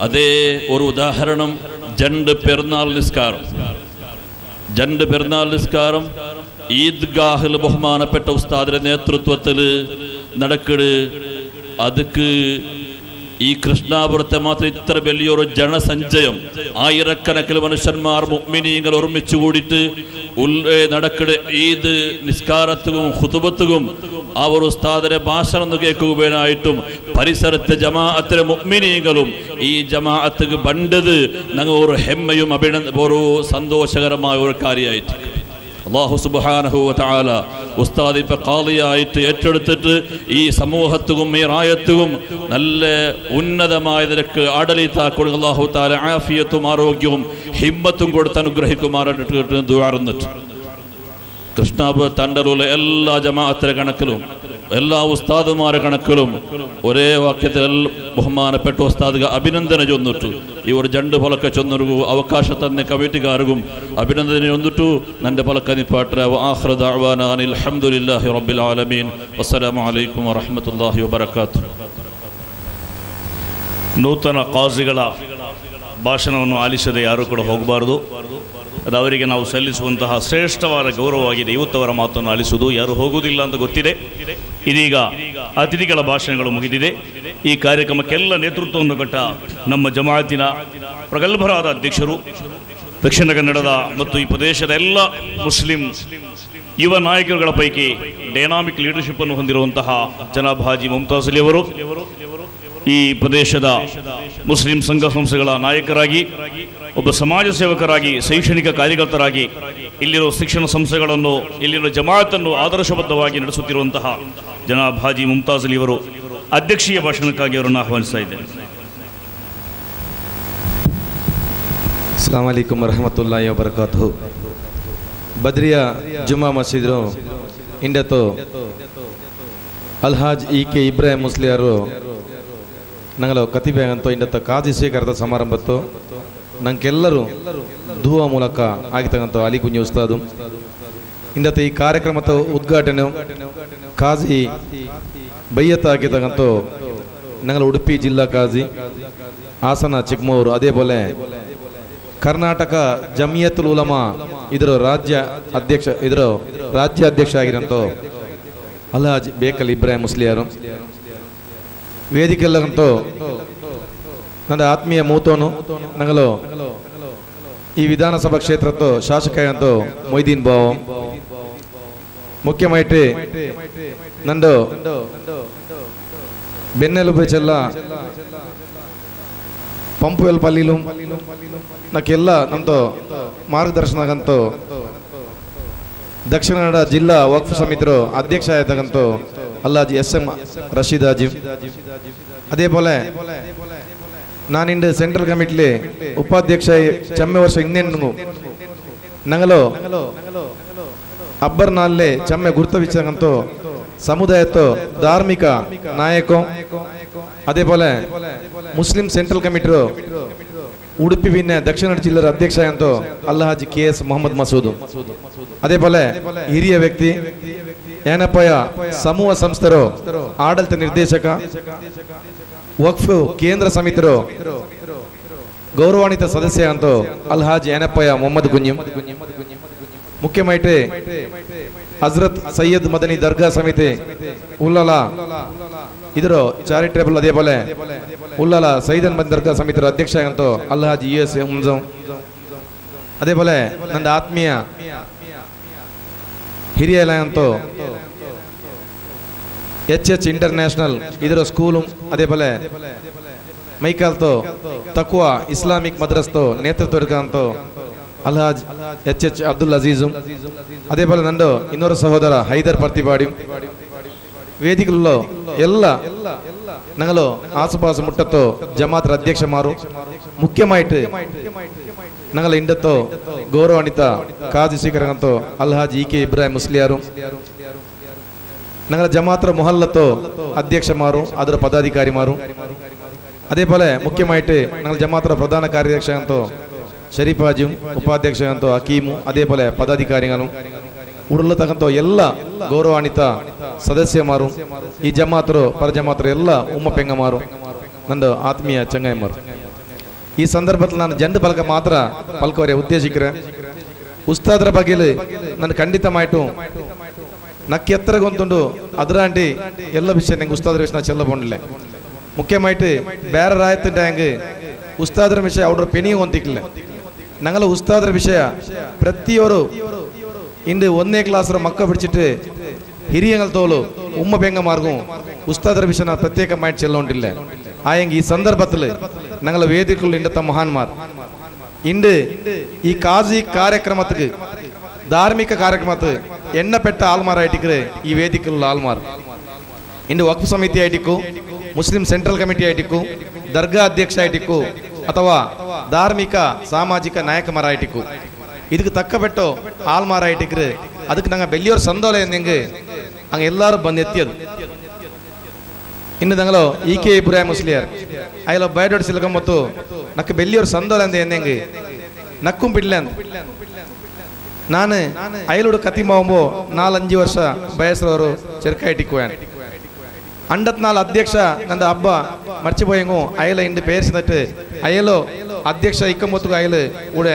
അതേ ഒരു ഉദാഹരണം ജണ്ട് പെരുന്നാൾ നിസ്കാരം ഈദ്ഗാഹിൽ ബഹുമാനപ്പെട്ട ഉസ്താദിന്റെ നേതൃത്വത്തിൽ നടക്കട്. അതുക്ക് ഈ കൃഷ്ണാപുരത്തെ മാത്രം ഇത്ര വലിയൊരു ജനസഞ്ചയം, ആയിരക്കണക്കിന് മനുഷ്യന്മാർ മുഅ്മിനീങ്ങൾ ഒരുമിച്ച് കൂടിയിട്ട് നടക്കട് ഈദ് നിസ്കാരത്തും ഖുതുബത്തും ആ ഒരു ഉസ്താദിന്റെ ഭാഷണം കേൾക്കുവാനായിട്ടും പരിസരത്തെ ജമാഅത്തിലെ മുഅ്മിനീങ്ങളും ഈ ജമാഅത്ത് ബണ്ടത് ഞങ്ങൾ ഒരു ഹെമ്മയും ഒരു സന്തോഷകരമായ ഒരു കാര്യമായിട്ട് അല്ലാഹു സുബ്ഹാനഹു വ തആല ഉസ്താദ് ഇപ്പം ഖാളിയായിട്ട് ഏറ്റെടുത്തിട്ട് ഈ സമൂഹത്തും ഈ റായത്തും നല്ല ഉന്നതമായ നിലക്ക് ആടലിത്താക്കുക. അല്ലാഹു തആല ആഫിയത്തും ആരോഗ്യവും ഹിമ്മത്തും കൊടുത്ത് അനുഗ്രഹിക്കുമാറായിട്ട് ദുആറുന്നിട്ട് കൃഷ്ണാപുര തണ്ടറുള്ള എല്ലാ ജമാഅത്തിലെ കണക്കിലും എല്ലാ ഉസ്താദുമാരെ കണക്കിലും ഒരേ വാക്യത്തിൽ ബഹുമാനപ്പെട്ട ഉസ്താദ് അഭിനന്ദന ചൊന്നിട്ടു. ഈ ഒരു ജണ്ട് പൊലക്ക ചൊന്നൊരു അവകാശ തന്നെ കമ്മിറ്റിക്കാർക്കും അഭിനന്ദന ചൊന്നിട്ടു. നന്റെ പൊലക്ക നിപ്പാട്ട ആഖിറു ദഅ്വാനാ അനിൽ ഹംദുലില്ലാഹി റബ്ബിൽ ആലമീൻ. അസ്സലാമു അലൈക്കും വറഹ്മത്തുള്ളാഹി വബറകാതുഹു. ನೂತನ ಕಾಜಿಗಳ ಭಾಷಣವನ್ನು ಆಲಿಸದೆ ಯಾರೂ ಕೂಡ ಹೋಗಬಾರದು. ಅದು ಅವರಿಗೆ ನಾವು ಸಲ್ಲಿಸುವಂತಹ ಶ್ರೇಷ್ಠವಾದ ಗೌರವವಾಗಿದೆ. ಇವತ್ತವರ ಮಾತನ್ನು ಆಲಿಸುವುದು ಯಾರು ಹೋಗುವುದಿಲ್ಲ ಅಂತ ಗೊತ್ತಿದೆ. ಇದೀಗ ಅತಿಥಿಗಳ ಭಾಷಣಗಳು ಮುಗಿದಿದೆ. ಈ ಕಾರ್ಯಕ್ರಮಕ್ಕೆಲ್ಲ ನೇತೃತ್ವವನ್ನು ಕೊಟ್ಟ ನಮ್ಮ ಜಮಾಅತಿನ ಪ್ರಗಲ್ಭರಾದ ಅಧ್ಯಕ್ಷರು, ದಕ್ಷಿಣ ಕನ್ನಡದ ಮತ್ತು ಈ ಪ್ರದೇಶದ ಎಲ್ಲ ಮುಸ್ಲಿಂ ಯುವ ನಾಯಕರುಗಳ ಪೈಕಿ ಡೈನಾಮಿಕ್ ಲೀಡರ್ಶಿಪ್ ಅನ್ನು ಹೊಂದಿರುವಂತಹ ಜನಾಬ್ ಹಾಜಿ ಮುಮ್ತಾಜ್ ಅಲಿ ಅವರು ಈ ಪ್ರದೇಶದ ಮುಸ್ಲಿಂ ಸಂಘ ಸಂಸ್ಥೆಗಳ ನಾಯಕರಾಗಿ, ಒಬ್ಬ ಸಮಾಜ ಸೇವಕರಾಗಿ, ಶೈಕ್ಷಣಿಕ ಕಾರ್ಯಕರ್ತರಾಗಿ ಇಲ್ಲಿರುವ ಶಿಕ್ಷಣ ಸಂಸ್ಥೆಗಳನ್ನು, ಇಲ್ಲಿನ ಜಮಾಅತನ್ನು ಆದರ್ಶಬದ್ಧವಾಗಿ ನಡೆಸುತ್ತಿರುವಂತಹ ಜನಾಬ್ ಹಾಜಿ ಮುಮ್ತಾಜ್ ಅಲಿ ಅವರು ಅಧ್ಯಕ್ಷೀಯ ಭಾಷಣಕ್ಕಾಗಿ ಅವರನ್ನು ಆಹ್ವಾನಿಸ್ತಾ ಇದ್ದೇನೆ. ಅಸ್ಸಲಾಮು ಅಲೈಕುಂ ವರಹಮತುಲ್ಲಾಹಿ ವಬರಕಾತುಹು. ಬದ್ರಿಯಾ ಜುಮಾ ಮಸೀದ್ರು ಇಂಡತ್ತು ಅಲ್ಹಾಜ್ EK ಇಬ್ರಾಹಿಂ ಮುಸ್ಲಿಯಾರು ನಂಗಲು ಕತಿಬೇಗಂತೂ ಇಂಡತ್ತ ಕಾಜಿ ಸ್ವೀಕಾರದ ಸಮಾರಂಭತ್ತು ನಂಗೆಲ್ಲರೂ ಧೂವ ಮೂಲಕ ಆಗಿತಕ್ಕಂಥ ಅಲಿ ಕುಂಜಿ ಉಸ್ತಾದು ಇಂಡತ್ತ ಈ ಕಾರ್ಯಕ್ರಮದ ಉದ್ಘಾಟನೆ ಕಾಜಿ ಬೈಯತ್ತ ಆಗಿತಕ್ಕಂಥ ನಂಗಲ ಉಡುಪಿ ಜಿಲ್ಲಾ ಕಾಜಿ ಹಾಸನ ಚಿಕ್ಕಮೂರು, അതേപോലെ ಕರ್ನಾಟಕ ಜಮಿಯತುಲ್ ಉಲಮಾ ಇದರ ರಾಜ್ಯಾಧ್ಯಕ್ಷ ಆಗಿರಂತ ಅಲ್ಹಾಜ್ ಬೇಕಲ್ ಇಬ್ರಾಹಿಂ ಮುಸ್ಲಿಯಾರು ವೇದಿಕೆಲ್ಲಂತೂ ನನ್ನ ಆತ್ಮೀಯ ಮೂತೋನು ನಂಗಲು ಈ ವಿಧಾನಸಭಾ ಕ್ಷೇತ್ರದ್ದು ಶಾಸಕ ಅಂತೂ ಮೊಯ್ದೀನ್ ಬಾವು ಮುಖ್ಯಮಾയിട്ട് ನಂದು ಬೆನ್ನೆಲುಬು ಚೆಲ್ಲ ಪಂಪುವೆಲ್ ಪಲ್ಲಿಲು ನಾಕೆಲ್ಲ ನಂದು ಮಾರ್ಗದರ್ಶನಗಂತೂ ದಕ್ಷಿಣ ಕನ್ನಡ ಜಿಲ್ಲಾ ವಕ್ಫ್ ಸಮಿತಿರು ಅಧ್ಯಕ್ಷ ಆಯ್ತಕ್ಕಂತೂ ಅಲ್ಲಾಜಿ SM ರಶೀದ್ ಹಾಜಿ. അതേപോലെ ನಾನಿಂದ ಸೆಂಟ್ರಲ್ ಕಮಿಟಿಲಿ ಉಪಾಧ್ಯಕ್ಷ ಚಮ್ಮೆ ವರ್ಷ ಇನ್ನೇನು ನಂಗಲು ಅಬ್ಬರ್ ನಾಲ್ಲೆ ಚಮ್ಮೆ ಗುರುತವಿಚ್ಚಂತೂ ಸಮುದಾಯತ್ತು ಧಾರ್ಮಿಕ ನಾಯಕ. അതേപോലെ ಮುಸ್ಲಿಂ ಸೆಂಟ್ರಲ್ ಕಮಿಟಿ ಉಡುಪಿ ಭಿನ್ನ ದಕ್ಷಿಣ ಜಿಲ್ಲೆಯ ಅಧ್ಯಕ್ಷ ಅಂತೂ ಅಲ್ಹಾಜಿ KS ಮೊಹಮ್ಮದ್ ಮಸೂದ್. അതേപോലെ ಹಿರಿಯ ವ್ಯಕ್ತಿ ಏನಪ್ಪಯ ಸಮೂಹ ಸಂಸ್ಥೆರು ಆಡಳಿತ ನಿರ್ದೇಶಕ ವಕ್ಫ್ ಕೇಂದ್ರ ಸಮಿತಿರು గౌరవాన్విత సదస్య అంతో అల్హాజ్ ఏనప్పయ్య మొహమ్మద్ గుంజం ముఖ్యమైతే హజరత్ సయ్యద్ మదనీ దర్గా సమితి ಉಳ್ಳಲ ಇದರ ಚಾರಿಟೇಬಲ್ അതേപോലെ ಉಳ್ಳಲ ಸೈದನ್ ಮದನಿ ದರ್ಗಾ ಸಮಿತಿಯ ಅಧ್ಯಕ್ಷ ಅಂತೋ ಅಲ್ಹಾಜ್ US ಹುಂಜಂ അതേപോലെ ನನ್ನ ಆತ್ಮೀಯ ಹಿರಿಯಲ ಅಂತೋ HH ಇಂಟರ್ನ್ಯಾಷನಲ್ ಇದರ ಸ್ಕೂಲು അതേപോലെ ಮೈಕಾಲ್ತೋ ತಕ್ವಾ ಇಸ್ಲಾಮಿಕ್ ಮದ್ರಸ್తో ನೇತೃತ್ವ എടുക്കാಂತೋ ಅಲ್ಹಾಜ್ HH ಅಬ್ದುಲ್ ಅಜೀಜು അതേപോലെ ನಂದು ಇನ್ನೊರು ಸಹೋದರ ಹೈದರ್ ಪರ್ತಿಪಾಡಿ ವೇದಿಕల్లో ಎಲ್ಲ ഞങ്ങളോ ആസുപാസു മുട്ടത്തോ ജമാഅത്ത് അധ്യക്ഷമാರು ಮುಖ್ಯമായിട്ട് ഞങ്ങൾ ಇಂಡತ್ತೋ ಗೌರವಾನ್ವಿತ ಕಾಜಿ ಸ್ವೀಕರಣಂತೋ ಅಲ್ಹಾಜ್ EK ಇಬ್ರಾಹಿಂ ಮುಸ್ಲಿಯಾರು ഞങ്ങൾ ജമാഅത്ത് ಮೊಹಲ್ಲತ್ತೋ ಅಧ್ಯಕ್ಷಮಾರು ಅದರ ಪದಾಧಿಕಾರಿಮಾರು അതേപോലെ ಮುಖ್ಯമായിട്ട് ഞങ്ങൾ ജമാഅത്ത് ಪ್ರಧಾನ ಕಾರ್ಯದರ್ಶಿ ಅಂತೋ ಶರೀಫ್ ಹಾಜಿ ಉಪಾಧ್ಯಕ್ಷ ಅಂತೋ ಹಕೀಮು അതേപോലെ ಪದಾಧಿಕಾರಿಗಳು ಉರುಳ ತಗಂತೋ ಎಲ್ಲ ಗೌರವಾನ್ವಿತ ಸದಸ್ಯಮಾರು ಈ ಜಮಾತರು ಪರಜಮಾತರು ಎಲ್ಲ ಉಮ್ಮ ಪೆಂಗಮಾರು ನಂದು ಆತ್ಮೀಯ ಚಂಗಾಯಮಾರು ಈ ಸಂದರ್ಭದಲ್ಲಿ ನಾನು ಜಂಡು ಪಲಕ ಮಾತ್ರ ಪಲ್ಕವರೆ ಉದ್ದೇಶಿಕ್ರೆ ಉಸ್ತಾದರ ಬಗ್ಗೆಲಿ ನಾನು ಖಂಡಿತಮಾಯಿತು ನಕ್ಕೆ ಎತ್ತರ ಗೊಂತುಂಡು ಅದರಾಂಟಿ ಎಲ್ಲ ವಿಷಯ ನಂಗೆ ಉಸ್ತಾದರ ವಿಷಯ ಚೆಲ್ಲಬೊಂಡಿಲ್ಲ ಮುಖ್ಯಮಾಯಿತು ಬೇರೆ ರಾಯತ್ತಿಂಟ ಹೆಂಗೆ ಉಸ್ತಾದರ ವಿಷಯ ಅವ್ರ ಪೆನಿಗೆ ಹೊಂತಿಕ್ಕಿಲ್ಲ ഞങ്ങൾ ഉസ്താദರ ವಿಷಯ ಪ್ರತಿಯೊರು ಇಂದು 1ನೇ ಕ್ಲಾಸ್ ಮಕ್ಕ ಬಿಡಿಸಿಟ್ಟು ಹಿರಿಯಂಗಲ್ ತೋಲು ಉಮ್ಮ ಬೆಂಗ ಮಾರ್ಗು ಉಸ್ತಾದರ ವಿಷಯ ಪ್ರತ್ಯೇಕമായിട്ട് ಚೆಲ್ಲೊಂಡಿಲ್ಲ ಆಯಂಗ್ ಈ ಸಂದರ್ಭದಲ್ಲಿ ഞങ്ങൾ വേദിക്കുള്ള ഇണ്ടത്തെ മഹാന്മാർ ഇണ്ട് ഈ കാസി കാര്യക്രമത്തിക്ക് ധാർമ്മിക കാര്യക്രമത്തിൽ എണ്ണപ്പെട്ട ആൾമാരായിട്ടിക്കറ് ഈ വേദിക്കുള്ള ആൾമാർ ಇಂದು ವಕ್ಫ್ ಸಮಿತಿ ಆಯ್ತಿಕ್ಕು ಮುಸ್ಲಿಂ ಸೆಂಟ್ರಲ್ ಕಮಿಟಿ ಆಯ್ತಿಕ್ಕು ದರ್ಗಾ ಅಧ್ಯಕ್ಷ ಆಯ್ತಿಕ್ಕು ಅಥವಾ ಧಾರ್ಮಿಕ ಸಾಮಾಜಿಕ ನಾಯಕಮಾರಾಯ್ತಿಕ್ಕು ಇದಕ್ಕೆ ತಕ್ಕಪಟ್ಟು ಆಲ್ಮಾರಾಯ್ತಿಕ್ರು ಅದಕ್ಕೆ ನಂಗೆ ಬೆಲ್ಲಿಯೋರು ಸಂದೋಲ ಎಂದಂಗೆ ಹಂಗೆ ಎಲ್ಲರೂ ಬಂದು ಎತ್ತಿಯದು ಇನ್ನು ನಂಗಲು EK ಇಬ್ರಾಹಿಂ ಮುಸ್ಲಿಯಾರ್ ಅಯ್ಯಲ್ಲ ಬಯಡೋಡ್ ಸಿಲ್ಕಂಬತ್ತು ನಕ್ಕೆ ಬೆಲ್ಲಿಯೋರು ಸಂದೋಲ ಅಂದ ಎಂದಂಗೆ ನಕ್ಕುಂ ಬಿಡ್ಲೆ ಅಂತ ನಾನು ಅಯ್ಯಲೋಡು ಕತಿಮಾವಂಬೋ 4-5 ವರ್ಷ ಬಯಸ್ರವರು ಚೆರ್ಕಾಯ್ತಿಕ್ಕೋಯಾನ್ 54 ಅಧ್ಯಕ್ಷ ನಂದು ಹಬ್ಬ ಮರ್ಚಿపోయేಂಗು ಅಯ್ಯಲ ಇಂದು ಪೇರಿಸಿದಟ್ಟು ಅಯ್ಯಲೋ ಅಧ್ಯಕ್ಷ ಇಕ್ಕಂಬತ್ತು ಅಯ್ಯಲು ಕೂಡ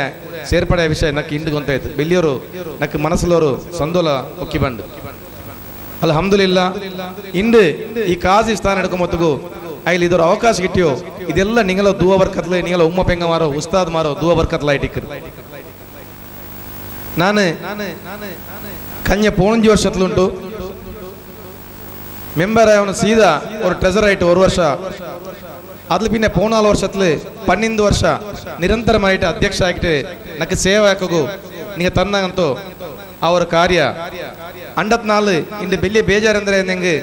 ಸೇರ್ಪಡೆ ವಿಷಯ ನಕ್ಕೆ ಇಂದು ಗೊಂತಾಯ್ತು ಬೆಲ್ಲಿಯವರು ನಕ್ಕೆ ಮನಸ್ಸಲ್ಲವರು ಸಂದೋಲ ಒಕ್ಕಿ ಬಂಡು ಅಲ್ಹಮ್ದುಲಿಲ್ಲಾ ಇಂದು ಈ ಕಾಜಿ ಸ್ಥಾನ ಎಡ್ಕೊಂಬತ್ತುಗು ಅಯ್ಯಲು ಇದರ ಅವಕಾಶ ಗಿಟ್ಟಿಯೋ ಇದೆಲ್ಲ ನಿಂಗಲ ದುವಾ ಬರ್ಕತ್ಲೆ ನಿಂಗಲ ಉಮ್ಮ ಪೆಂಗ ಮಾರೋ ಉಸ್ತಾದ್ ಮಾರೋ ದುವಾ ಬರ್ಕತ್ಲ ಆಯ್ತಿಕ್ಕರು ನಾನು ಕನ್ಯ 15 ವರ್ಷತ್ಲುಂಟು மெம்பர் ஆகணும் சீதா ஒரு ட்ரெஷர் ஆகிட்டு 1 வருஷம் அதில் பின்ன 14 வருஷத்துல 12 வருஷம் ನಿರಂತರಮಾയിട്ട് ಅಧ್ಯಕ್ಷ ಆಗಿಟ್ಟು ನಕ್ಕೆ ಸೇವೆ ಹಾಕೋಗು ನಿಂಗೆ ತನ್ನಂತೂ ಅವರ ಕಾರ್ಯ 54 ಇಂದು ಬೆಲ್ಲಿ ಬೇಜಾರಂದ್ರೆ ನಂಗೆ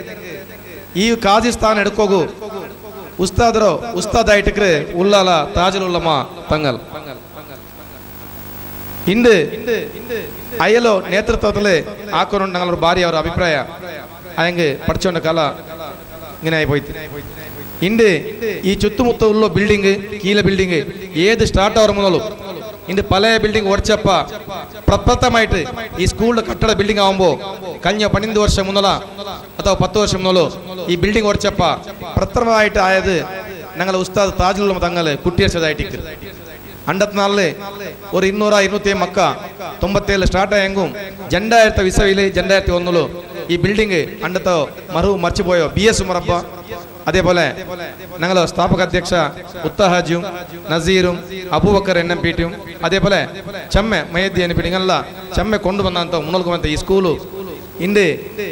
ಈ ಕಾಜಿ ಸ್ಥಾನ ಎಡ್ಕೋಗು ಉಸ್ತಾದರು ಉಸ್ತಾದ್ ಆಯ್ತಿಕ್ರೆ ಉಲ್ಲಾಲ ತಾಜುಲ್ ಉಲ್ಲಮಾ ತಂಗಲ್ ಇಂದು ಅಯ್ಯಲೋ ನೇತೃತ್ವದಲ್ಲಿ ಹಾಕೋರು ഞങ്ങളൊരു ഭാര്യ ಅವರ ಅಭಿಪ್ರಾಯ അയങ്ക് പഠിച്ചോണ്ട കാല ഇങ്ങനെ ആയി പോയിട്ട് ഇണ്ട് ഈ ചുറ്റുമുത്തുള്ള ബിൽഡിംഗ് കീല ബിൽഡിംഗ് ഏത് സ്റ്റാർട്ട് ആവുന്ന മുതലും ഇണ്ട് പല ബിൽഡിംഗ് ഒടിച്ചപ്പ പ്രപ്രഥമായിട്ട് ഈ സ്കൂളിന്റെ കട്ടട ബിൽഡിംഗ് ആവുമ്പോ കഴിഞ്ഞ 12 വർഷം മുതല ಅಥವಾ 10 വർഷം മുതലോ ഈ ബിൽഡിംഗ് ഒടിച്ചപ്പ പ്രഥമമായിട്ട് ആയത് ഞങ്ങൾ ഉസ്താദ് താജുൽ തങ്ങൾ കുട്ടിയർച്ചതായിട്ട് 54 ഒരു 200-250 മക്ക 97 സ്റ്റാർട്ട് ആയെങ്കും 2000 വിസവില് 2001 ഈ ബിൽഡിംഗ് അണ്ടത്തോ മറു മറിച്ചുപോയോ BS ഉമറപ്പ അതേപോലെ ഞങ്ങൾ സ്ഥാപക അധ്യക്ഷ ഉത്തഹാജും നസീറും അബൂബക്കർ NMPTയും അതേപോലെ ചമ്മ മയദ്ദി NMPT ഇങ്ങനെയുള്ള ചമ്മ കൊണ്ടുവന്നോ മുന്നോട്ട് ഈ സ്കൂളു ഇണ്ട്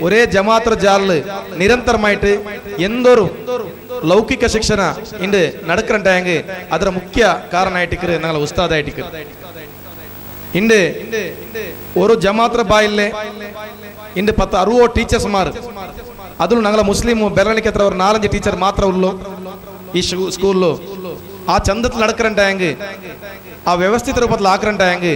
ഒരേ ജമാഅത്ത് ജാലില് നിരന്തരമായിട്ട് എന്തൊരു ലൗകിക ಶಿಕ್ಷಣ ಇಂದು നടക്കണ്ടായെങ്കിൽ ಅದರ ಮುಖ್ಯ ಕಾರಣ ಆಯ್ತಿಕ್ರೆ ഞങ്ങൾ ಉಸ್ತಾದ್ ಆಯ್ತಿಕ್ರೆ ಇಂದು ഒരു ജമാഅത്ത് ಬಾಯಿಲ್ಲೇ ಇಂದು 10-60 ಟೀಚರ್ಸ್ ಮಾರು ಅದು ഞങ്ങൾ ಮುಸ್ಲಿಂ ಬೆರಳಿಕೆ ಹತ್ರ ಅವರು 4-5 ಟೀಚರ್ ಮಾತ್ರ ಉಳ್ಳು ಈ ಸ್ಕೂಲ್ ಆ ಚಂದത്തിൽ നടക്കണ്ടായെങ്കിൽ ಆ ವ್ಯವಸ್ಥಿತ ರೂಪದಲ್ಲಿ ಹಾಕರಂಟಾയെങ്കിൽ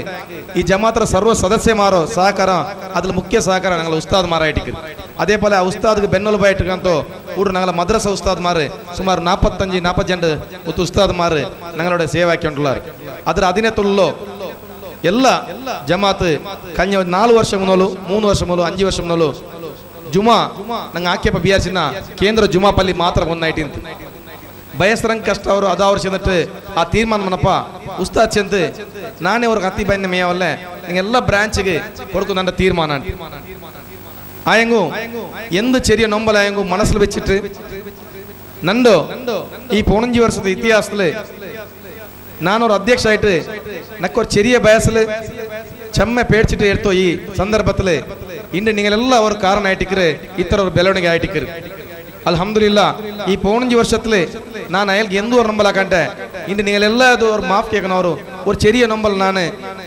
ಈ ಜಮಾತ್ರ ಸರ್ವ ಸದಸ್ಯಮಾರೋ ಸಹಕಾರ ಅದ್ರ ಮುಖ್ಯ ಸಹಕಾರ ഞങ്ങൾ ಉಸ್ತಾದ್ ಮಾರಾಯ್ತಿಕ್ರೆ അതേപോലെ ആ ഉസ്താദ്ക്ക് ബെന്നൊലുബായിട്ടിരിക്കന്തോ കൂടെ ഞങ്ങളെ മദ്രസ ഉസ്താദ്മാർ സുമാർ 45-42 ഉസ്താദ്മാർ ഞങ്ങളുടെ സേവാക്കിക്കൊണ്ടുള്ളാർ അതിനകത്തുള്ളോ ಎಲ್ಲ ಜಮಾತ್ ಕನ್ಯ 4 ವರ್ಷ ಮುನ್ನೋಲು 3 ವರ್ಷ ಮುನ್ನೋಲು 5 ವರ್ಷ ಮುನ್ನೋಲು ಜುಮಾ ನಂಗೆ ಆಕ್ಯಪ್ಪ ಬಿಆರ್ಸಿನ ಕೇಂದ್ರ ಜುಮಾ ಪಲ್ಲಿ ಮಾತ್ರ 119 ಬಯಸ್ರಂಗ್ ಕಷ್ಟ ಅವರು ಅದವ್ರು ಚೆಂದಿಟ್ಟು ಆ ತೀರ್ಮಾನ ಮನಪ್ಪ ಉಸ್ತಾದ್ ಚೆಂದು ನಾನೇ ಅವ್ರಿಗೆ ಅತಿ ಬೈನ ಮೇಯವಲ್ಲೇ ನಿಂಗೆಲ್ಲ ಬ್ರಾಂಚ್ಗೆ ಕೊಡ್ಕು ನನ್ನ ತೀರ್ಮಾನ ಆಯಂಗು ಎಂದು ಚೆರಿಯ ನೊಂಬಲ ಆಯಂಗು ಮನಸ್ಸಲ್ಲಿ വെച്ചിട്ട് ನಂದು ಈ 15 ವರ್ಷದ ಇತಿಹಾಸದಲ್ಲಿ ನಾನೊರು ಅಧ್ಯಕ್ಷ ಆയിട്ട് ನಕ್ಕೊರು ചെറിയ ಬಯಸಲು ಚೆಮ್ಮೆ പേടിച്ചിട്ട് എടുത്തോ ಈ ಸಂದರ್ಭದಲ್ಲಿ ಇಂದು ನಿಂಗೆಲ್ಲ ಅವ್ರ ಕಾರಣ ಆಯ್ತಿಕ್ರೆ ಇತರ ஒரு ಬೆಳವಣಿಗೆ ಆಯ್ತಿಕ್ರೆ ಅಲ್ಹಮ್ದುಲಿಲ್ಲಾ ಈ 15 ವರ್ಷದಲ್ಲಿ ನಾನು ಅಯಲ್ಗೆ ಎಂದೂ ஒரு ನಂಬಲ ಕಂಡೆ ಇಂದು ನಿಂಗೆಲ್ಲ ಅದು ஒரு ಮಾಫ್ ಕೇಕನವರು ஒரு ചെറിയ ನಂಬಲ್ ನಾನು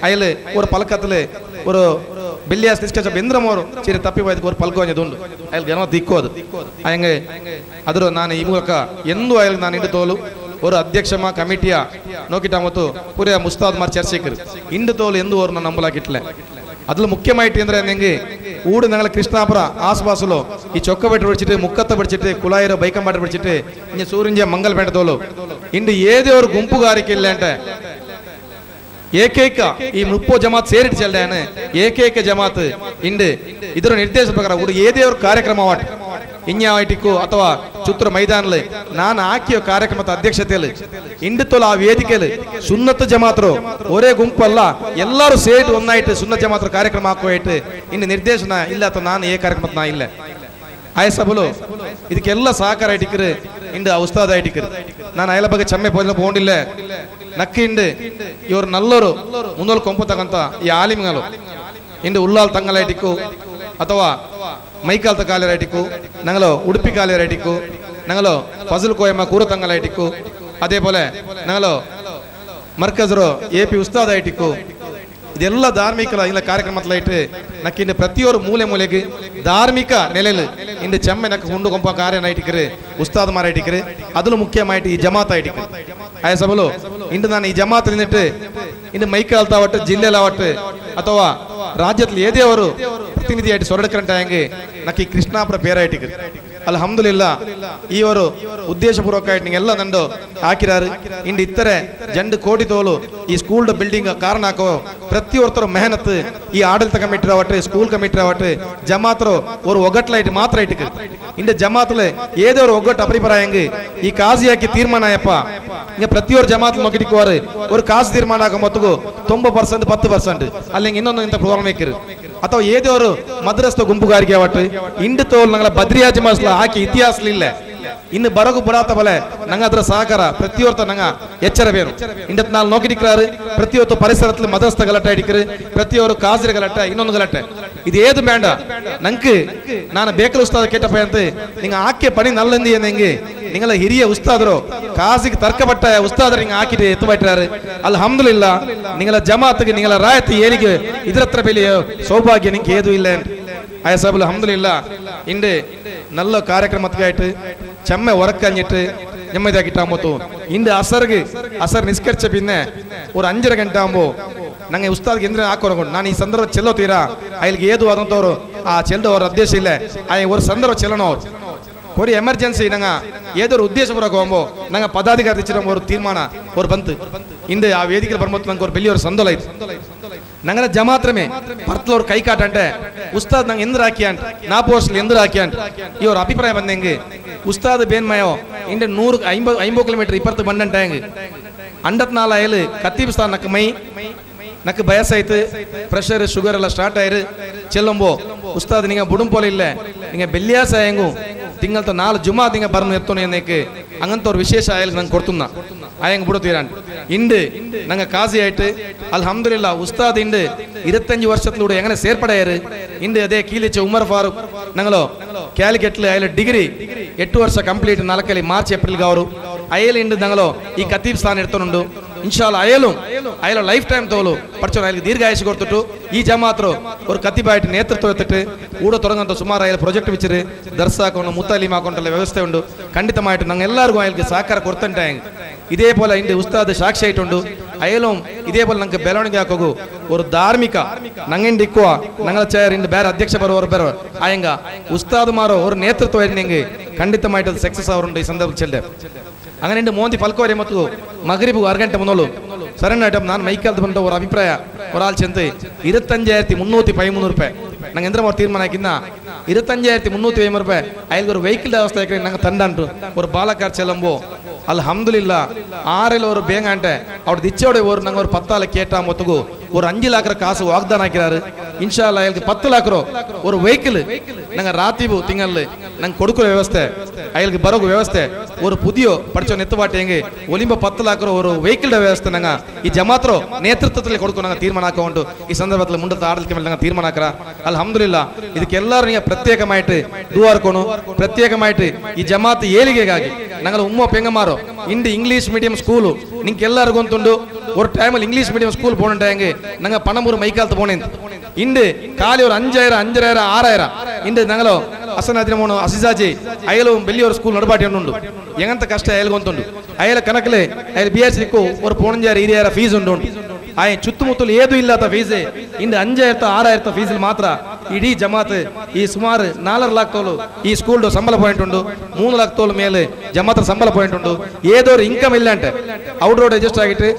ಅಯಲ್ ஒரு ಪಲಕದಲ್ಲಿ ஒரு ಬೆಲ್ಲಿಯಾಸ್ ನಿಸ್ಕಚ ಬೆಂದ್ರಮವರು ಚೆರಿ ತಪ್ಪಿ ಹೋಯ್ತು ஒரு ಪಲ್ಕೋഞ്ഞದುಂಡು ಅಯಲ್ಗೆ ಏನೋ ದಿಕ್ಕೋದು ಅಯಂಗೆ ಅದರ ನಾನು ಈ ಮೂಲಕ ಎಂದೂ ಅಯಲ್ಗೆ ನಾನು ಇಂದು ತೋಲು ஒரு அத்தியட்சமா கமிட்டியா நோக்கிட்டா மொத்து புரிய முஸ்தாத் மாதிரி ಚರ್ಚೆಕರು ಇಂದು ತೋಲು ಎಂದು ಅವ್ರನ್ನ ನಂಬಲಾಗಿಟ್ಲೆ ಅದ್ರಲ್ಲಿ ಮುಖ್ಯಮಾಯಿಟ್ಟು ಅಂದ್ರೆ ಹೆಂಗೆ ಊಡು ഞങ്ങളെ ಕೃಷ್ಣಾಪುರ ಆಸುಪಾಸುಲು ಈ ಚೊಕ್ಕ ಬೆಟ್ಟು ಬಿಡಿಸಿಟ್ಟು ಮುಕ್ಕತ್ತ ಬಿಡಿಸಿಟ್ಟು ಕುಲಾಯಿರೋ ಬೈಕಂಬಾಟ ಬಿಡಿಸಿಟ್ಟು ಇನ್ನು ಸೂರಿಂಜ ಮಂಗಲ್ಪೇಟೆ ತೋಲು ಇಂದು ಏದೇ ಅವ್ರ ಗುಂಪುಗಾರಿಕೆ ಇಲ್ಲ ಅಂಟೆ ಏಕೈಕ ಈ 30 ಜಮಾತ್ ಸೇರಿಟ್ಟು ಚೆಲ್ಲಾನೆ ಏಕೈಕ ಜಮಾತ್ ಇಂದು ಇದರ ನಿರ್ದೇಶ ಪ್ರಕಾರ ಊಡು ಏದೇ ಅವ್ರ ಕಾರ್ಯಕ್ರಮ ವಾಟ್ ಇನ್ಯಾವಟಿಕ್ಕೂ ಅಥವಾ ಚಿತ್ರ ಮೈದಾನಲ್ಲಿ ನಾನು ಹಾಕಿಯ ಕಾರ್ಯಕ್ರಮದ ಅಧ್ಯಕ್ಷತೆಯಲ್ಲಿ ಇಂದು ತೋಲ ಆ ವೇದಿಕೆಯಲ್ಲಿ ಸುನ್ನತ್ ಜಮಾತರು ಒರೇ ಗುಂಪಲ್ಲ ಎಲ್ಲರೂ ಸೇರಿ ಒಂದಾಯ್ತು ಸುನ್ನತ್ ಜಮಾತರ ಕಾರ್ಯಕ್ರಮ ಹಾಕುವಾಯ್ತು ಇನ್ನು ನಿರ್ದೇಶನ ಇಲ್ಲ ಅಥವಾ ನಾನು ಏ ಕಾರ್ಯಕ್ರಮದ ನಾ ಇಲ್ಲ ಆಯ ಸಭಲು ಇದಕ್ಕೆಲ್ಲ ಸಹಕಾರ ಇಟ್ಟಿಕ್ರು ಇಂದು ಉಸ್ತಾದ ಇಟ್ಟಿಕ್ರು ನಾನು ಅಯಲ ಬಗ್ಗೆ ಚೆಮ್ಮೆ ಪೋಂಡಿಲ್ಲ ನಕ್ಕಿ ಇಂದು ಇವರು ನಲ್ಲರು ಮುಂದೋಲ್ ಕೊಂಪು ತಗಂತ ಈ ಆಲಿಮ್ಗಳು ಇಂದು ಉಲ್ಲಾಲ್ ತಂಗಲ ಇಟ್ಟಿಕ್ಕು ಅಥವಾ ಮೈಕಾಲ್ತ ಕಾಲೇರೈಟಿಕ್ಕು ഞങ്ങളോ ഉടുപ്പി കാലേരൈറ്റിക്കു ഞങ്ങളോ ഫസൽ കോയമ്മ കൂറത്തങ്ങലായിട്ടിക്കു അതേപോലെ ഞങ്ങളോ മർക്കസറോ AP ഉസ്താദായിട്ടിക്കു ಇದೆಲ್ಲ ಧಾರ್ಮಿಕ ಇಲ್ಲ ಕಾರ್ಯಕ್ರಮದಲ್ಲಾയിട്ട് ನಕ್ಕಿಂದ ಪ್ರತಿಯೊರು ಮೂಲೆ ಮೂಲೆಗೆ ಧಾರ್ಮಿಕ ನೆಲೆಯಲ್ಲಿ ಇಂದು ಚೆಮ್ಮೆ ನಕ್ಕ ಹುಂಡು ಕೊಂಪ ಕಾರ್ಯನಾಯಿಟ್ಟಿಕ್ರೆ ಉಸ್ತಾದ್ ಮಾರಾಯಿಟ್ಟಿಕ್ರೆ ಅದಲು ಮುಖ್ಯಮಾಯಿಟ್ಟು ಈ ಜಮಾತ್ ಆಯಿಟ್ಟಿಕ್ರೆ ಆಯ ಸಭಲು ಇಂದು ನಾನು ಈ ಜಮಾತ್ ನಿಂದಿಟ್ಟು ಇಂದು ಮೈಕಾಲ್ತಾವಟ್ಟು ಜಿಲ್ಲೆಲಾವಟ್ಟು ಅಥವಾ ರಾಜ್ಯದಲ್ಲಿ ಏದೇ ಅವರು ಪ್ರತಿನಿಧಿಯಾയിട്ട് ಸೊರಡಕರಂಟ ಹೆಂಗೆ ನಕ್ಕಿ ಕೃಷ್ಣಾಪುರ ಪೇರಾಯಿಟ್ಟಿಕ್ರೆ ಅಲ್ಹಮ್ದುಲಿಲ್ಲಾ ಈವರು ಉದ್ದೇಶಪೂರ್ವಕವಾಗಿ ನಿಂಗೆಲ್ಲ ನಂದು ಹಾಕಿರಾರು ಇಂದು ಇತ್ತರೆ ಜಂಡು ಕೋಟಿ ತೋಲು ಈ ಸ್ಕೂಲ್ ಬಿಲ್ಡಿಂಗ್ ಕಾರಣ ಹಾಕೋ ಪ್ರತಿಯೊಬ್ಬರ ಮೆಹನತ್ ಈ ಆಡಳಿತ ಕಮಿಟಿ ರಾವಟ್ಟು ಸ್ಕೂಲ್ ಕಮಿಟಿ ರಾವಟ್ಟು ಜಮಾತರು ஒரு ಒಗ್ಗಟ್ಲಾയിട്ട് ಮಾತ್ರ ಇಟ್ಟಿಕ್ರು ಇಂದು ಜಮಾತ್ಲೆ ಏದೇ ஒரு ಒಗ್ಗಟ್ಟು ಅಭಿಪ್ರಾಯ ಈ ಕಾಜಿ ಹಾಕಿ ತೀರ್ಮಾನ ಆಯಪ್ಪ ಈಗ ಪ್ರತಿಯೊಬ್ಬರು ಜಮಾತ್ ನೋಕಿಟ್ಟಿக்குவாரு ஒரு ಕಾಸು ತೀರ್ಮಾನ ಹಾಕೋ ಮೊತ್ತಗೂ 90% 10% അല്ലെങ്കിൽ ಇನ್ನೊಂದು ಇಂತ ಪ್ರಾಬ್ಲಮ್ ಇಕ್ಕಿರು ಅಥವಾ ಏದೇ ஒரு ಮದ್ರಸ್ತ ಗುಂಪುಗಾರಿಕೆ ಆವಟ್ಟು ಇಂದು ತೋಲ್ ನಂಗಳ ಬದ್ರಿಯಾಜ್ ಮಸ್ಲ ಹಾಕಿ ಇತಿಹಾಸಲಿಲ್ಲ ಇನ್ನು ಬರಗು ಬಡಾತ ಬಲೆ ನಂಗೆ ಅದರ ಸಹಕಾರ ಪ್ರತಿಯೊರ್ತ ನಂಗ ಎಚ್ಚರ ಬೇರು ಇಂಡತ್ ನಾಲ್ ನೋಕಿಡಿಕ್ರಾರು ಪ್ರತಿಯೊತ್ತು ಪರಿಸರದಲ್ಲಿ ಮದಸ್ತ ಗಲಾಟೆ ಅಡಿಕ್ರು ಪ್ರತಿಯೊರು ಕಾಜರ ಗಲಾಟೆ ಇನ್ನೊಂದು ಗಲಾಟೆ ಇದು ಏದು ಬೇಡ ನಂಗೆ ನಾನು ಬೇಕಲ್ ಉಸ್ತಾದ ಕೇಟಪ್ಪ ಅಂತ ನಿಂಗೆ ಆಕೆ ಪಣಿ ನಲ್ಲಂದಿ ಹೆಂಗೆ ನಿಂಗಳ ಹಿರಿಯ ಉಸ್ತಾದರು ಕಾಸಿಗೆ ತರ್ಕಪಟ್ಟ ಉಸ್ತಾದರು ಹಿಂಗೆ ಹಾಕಿಟ್ಟು ಎತ್ತುಬಿಟ್ಟಾರು ಅಲ್ಹಮ್ದುಲಿಲ್ಲಾ ನಿಂಗಳ ಜಮಾತ್ಗೆ ನಿಂಗಳ ರಾಯತಿ ಏನಿಗೆ ಇದರತ್ರ ಬೆಲೆಯ ಸೌಭಾಗ್ಯ ನಿಂಗೆ ಏದು ಇಲ್ಲ ಆಯ ಸಾಬಲ್ ಅಲ್ಹಮ್ದುಲಿಲ್ಲಾ ಇಂದು നല്ല ಕಾರ್ಯಕ್ರಮಕ್ಕೆ ചെമ്മ ഉറക്കഞ്ഞിട്ട് ഞമ്മതാക്കിട്ടാകുമ്പോ ഇന്ന് അസർ നിസ്കരിച്ച പിന്നെ ഒരു 5:30 ಗಂಟೆ ആകുമ്പോ ನಂಗೆ ಉಸ್ತಾದ್ಗೆ ಎಂದ್ರೆ ಹಾಕೋಕೊಂಡು ನಾನು ಈ ಸಂದರ್ಭ ಚೆಲ್ಲೋ ತೀರಾ ಅಲ್ಲಿಗೆ ಏದು ಆದಂತವ್ರು ಆ ಚೆಲ್ಲೋ ಅವ್ರ ಉದ್ದೇಶ ಇಲ್ಲ ಆ ಒಂದು ಸಂದರ್ಭ ಚೆಲ್ಲೋಣ ಅವ್ರು ഒരു എമർജൻസി ഞങ്ങ ഏതൊരു ഉദ്ദേശപൂർവ്വം പോകുമ്പോൾ ഞങ്ങ പദാധികാരി വെച്ചിട്ട് ഒരു തീരുമാനം ഒരു ബന്ധ് ഇന്ന് ആ വേദിക്കൽ പറയുമ്പോൾ ഞങ്ങൾക്ക് ഒരു വലിയൊരു സന്തോഷമായി ഞങ്ങളുടെ ജമാത്രമേ ഭർത്തലൂർ കൈക്കാട്ടെ ഉസ്താദ് ഞങ്ങൾ എന്ത് റാക്കിയാണ്ട് 40 ವರ್ಷದಲ್ಲಿ എന്ത് റാക്കിയാണ്ട് ഈ ഒരു അഭിപ്രായം വന്നെങ്കിൽ ഉസ്താദ് ബേന്മയോ ഇന്റെ 150 കിലോമീറ്റർ ഇപ്പുറത്ത് ബണ്ടണ്ടായെങ്കിൽ 54 ആയാല് കത്തീബ് സ്ഥാൻ നക്ക് മൈ നക്ക് ബയസായിട്ട് പ്രഷർ ഷുഗർ എല്ലാം സ്റ്റാർട്ട് ആയത് ചെല്ലുമ്പോൾ ഉസ്താദ് നിങ്ങൾ ബുടും പോലെ ഇല്ല നിങ്ങൾ വെള്ളിയാഴ്ച ആയെങ്കിൽ ತಿಂಗಳತ 4 ಜುಮಾ ತಿಂಗ ಬರ್ನು ಎತ್ತೋಣ ಏನಕ್ಕೆ അങ്ങനത്തെ ഒരു വിശേഷ ആയാലും ನಂಗೆ ಕೊಡ್ತುನ್ನ ಆಯಂಗ್ ಬಿಡು ತೀರಾಂಡ್ ಇಂದು ನಂಗೆ ಕಾಜಿ ಆಯ್ತು ಅಲ್ಹಮ್ದುಲಿಲ್ಲಾ ಉಸ್ತಾದ್ ಇಂದು 25 ವರ್ಷത്തിലൂടെ എങ്ങനെ ಸೇರ್ಪಡೆಯಾರು ಇಂದು ಅದೇ ಕೀಲಿಚ ಉಮರ್ ಫಾರೂಕ್ ഞങ്ങളോ കാലിക്കറ്റിൽ അയാൾ ഡിഗ്രി 8 ವರ್ಷ ಕಂಪ್ಲೀಟ್ 4 ಮಾರ್ಚ್ ಏಪ್ರಿಲ್ಗೆ ಅವರು അയാൾ ಇಂದು ഞങ്ങളോ ಈ ಕತೀಬ್ സ്ഥാನ എടുത്തുണ്ട് ഇൻഷാല്ലാ അയാളും ലൈഫ് ടൈം തോലു പഠിച്ചോ അയാൾക്ക് ദീർഘായുസ് കൊടുത്തിട്ടു ഈ ജമാഅത്ത് ഒരു കത്തിബായിട്ട് നേതൃത്വം എടുത്തിട്ട് കൂടെ തുടങ്ങുന്ന സുമാർ അയാൾ പ്രൊജക്ട് വെച്ചിട്ട് ദർസാಕೊಂಡು മുത്തലീമാക്കൊണ്ടുള്ള വ്യവസ്ഥയുണ്ട് ಖಂಡಿತമായിട്ട് ഞങ്ങൾ എല്ലാവർക്കും അയാൾക്ക് സഹಕಾರ ಕೊಡ್ತಂಟಾಯ ഇതേപോലെ അതിന്റെ ഉസ്താദ് സാക്ഷിയായിട്ടുണ്ട് അയാളും ഇതേപോലെ ഞങ്ങൾക്ക് ಬೆಳವಣಿಗೆ ಹಾಕೋಗು ഒരു ಧಾರ್ಮಿಕ ನಂಗೆಂಡು ಇಕ್ಕುವ ഞങ്ങളെ ചേർ ಇಂದು ಬೇರೆ ಅಧ್ಯಕ್ಷ ಬರುವವರು ಆಯಂಗ ഉസ്താദുമാരോ ഒരു നേതൃത്വം ആയിരുന്നെങ്കിൽ ಖಂಡಿತമായിട്ട് അത് സക്സസ് ആവുന്നുണ്ട് ഈ സന്ദർഭത്തിൽ അങ്ങനെ മോന്തി പൽക്കോരെ ಮತ್ತು ಮಗರಿಬು 6 ಗಂಟೆ ಮುನ್ನೋಲು ಸರನ್ನಾಟം ನಾನು ಮೈಕಾಲ್ದು ಬಂದ ஒரு ಅಭಿಪ್ರಾಯ ഒരാൾ ചെന്ന് 25313 ರೂಪಾಯಿ ನಂಗೆ ಎಂದ್ರ ಅವ್ರು ತೀರ್ಮಾನ ಹಾಕಿದ್ನ 25313 ರೂಪಾಯಿ ಅಯ್ಯಲ್ಗೆ ஒரு ವೆಹಿಕಲ್ ವ್ಯವಸ್ಥೆ ಹಾಕಿ ನಂಗೆ ತಂಡಂಟು ஒரு ಬಾಲಕಾರ್ ಚೆಲ್ಲಂಬೋ ಅಲ್ಹಮ್ದುಲಿಲ್ಲ ಆರೆಲ್ಲ ஒரு ಬೇಂಗಂಟೆ ಅವ್ರು ದಿಚ್ಚೋಡೆ ஒரு நாங்க ஒரு 10 லாக் கேட்டா மொத்தகு ஒரு 5 லாக் காசு வாഗ്ദാനം ஆக்கிறாரு இன்ஷா அல்லாஹ் எனக்கு 10 லாக் ஒரு வெஹிக்கிள் நாங்க ராத்திபு திங்கல்ல நாங்க கொடுக்குற ವ್ಯವಸ್ಥೆ ಅಯಲ್ಗೆ ಬರೋಗ ವ್ಯವಸ್ಥೆ ஒரு புதிய படிச்ச ನೆತ್ತವಾಟೆಂಗೆ ಒಲಿಂಬ 10 ಲಾಕ್ ஒரு வெஹிக்கிள் ವ್ಯವಸ್ಥೆ நாங்க ಈ ಜಮಾತ್ರೋ ನೇತೃತ್ವದಲ್ಲಿ ಕೊಡ್ಕೊ ನಾங்க ತೀರ್ಮಾನ ಹಾಕೊಂಡು ಈ ಸಂದರ್ಭದಲ್ಲಿ ಮುಂದೆ ಆಡಳಿತ ಮೇಲೆ ನಾங்க ತೀರ್ಮಾನ ಹಾಕರ ಅಲ್ಹಮ್ದುಲಿಲ್ಲ ಇದಕ್ಕೆ ಎಲ್ಲರೂ ನೀವು ಪ್ರತ್ಯೇಕമായിട്ട് ದುಆ ಮಾಡ್ಕೊನು ಪ್ರತ್ಯೇಕമായിട്ട് ಈ ಜಮಾತ್ ಏಳಿಗೆಗಾಗಿ ഞങ്ങൾ ഉമ്മ പെങ്ങമാരോ ഇണ്ട് ഇംഗ്ലീഷ് മീഡിയം സ്കൂള് നിങ്ങൾക്ക് എല്ലാവർക്കും ഒന്നുണ്ട് ഒരു ടൈമിൽ ഇംഗ്ലീഷ് മീഡിയം സ്കൂൾ പോകണുണ്ടെങ്കിൽ ഞങ്ങൾ പണമൂർ മൈക്കാലത്ത് പോണേ ഇണ്ട് കാലി ഒരു 5000 5000 6000 ഇണ്ട് ഞങ്ങളോ അസനാദിന മോണോ അസിസാജി അയലും വലിയൊരു സ്കൂൾ നടപാട്ടിയുണ്ട് എങ്ങനത്തെ കഷ്ടം അയൽക്കൊന്നുണ്ട് അയല കണക്കില് അയൽ BSc ഒരു 5000 ഫീസ് ഉണ്ട് ಆಯ ಚುತ್ತಮುತ್ತಲು ಏದು ಇಲ್ಲದ ಫೀಸ್ ಇಂದು 5000 6000 ಫೀಸ್ ಮಾತ್ರ ಇಡೀ ಜಮಾತ್ ಈ ಸುಮಾರು 4 ಲಾಕ್ ತೋಲು ಈ ಸ್ಕೂಲ್ ಸಂಬಳ ಪಾಯಿಂಟ್ ಉಂಟು 3 ಲಾಕ್ ತೋಲು ಮೇಲೆ ಜಮಾತ್ ಸಂಬಳ ಪಾಯಿಂಟ್ ಉಂಟು ಏದೋ ಇನ್ಕಮ್ ಇಲ್ಲ ಅಂತೆ ಔಟ್ ರೋಡ್ ಅಡ್ಜಸ್ಟ್ ಆಗಿಟ್ಟು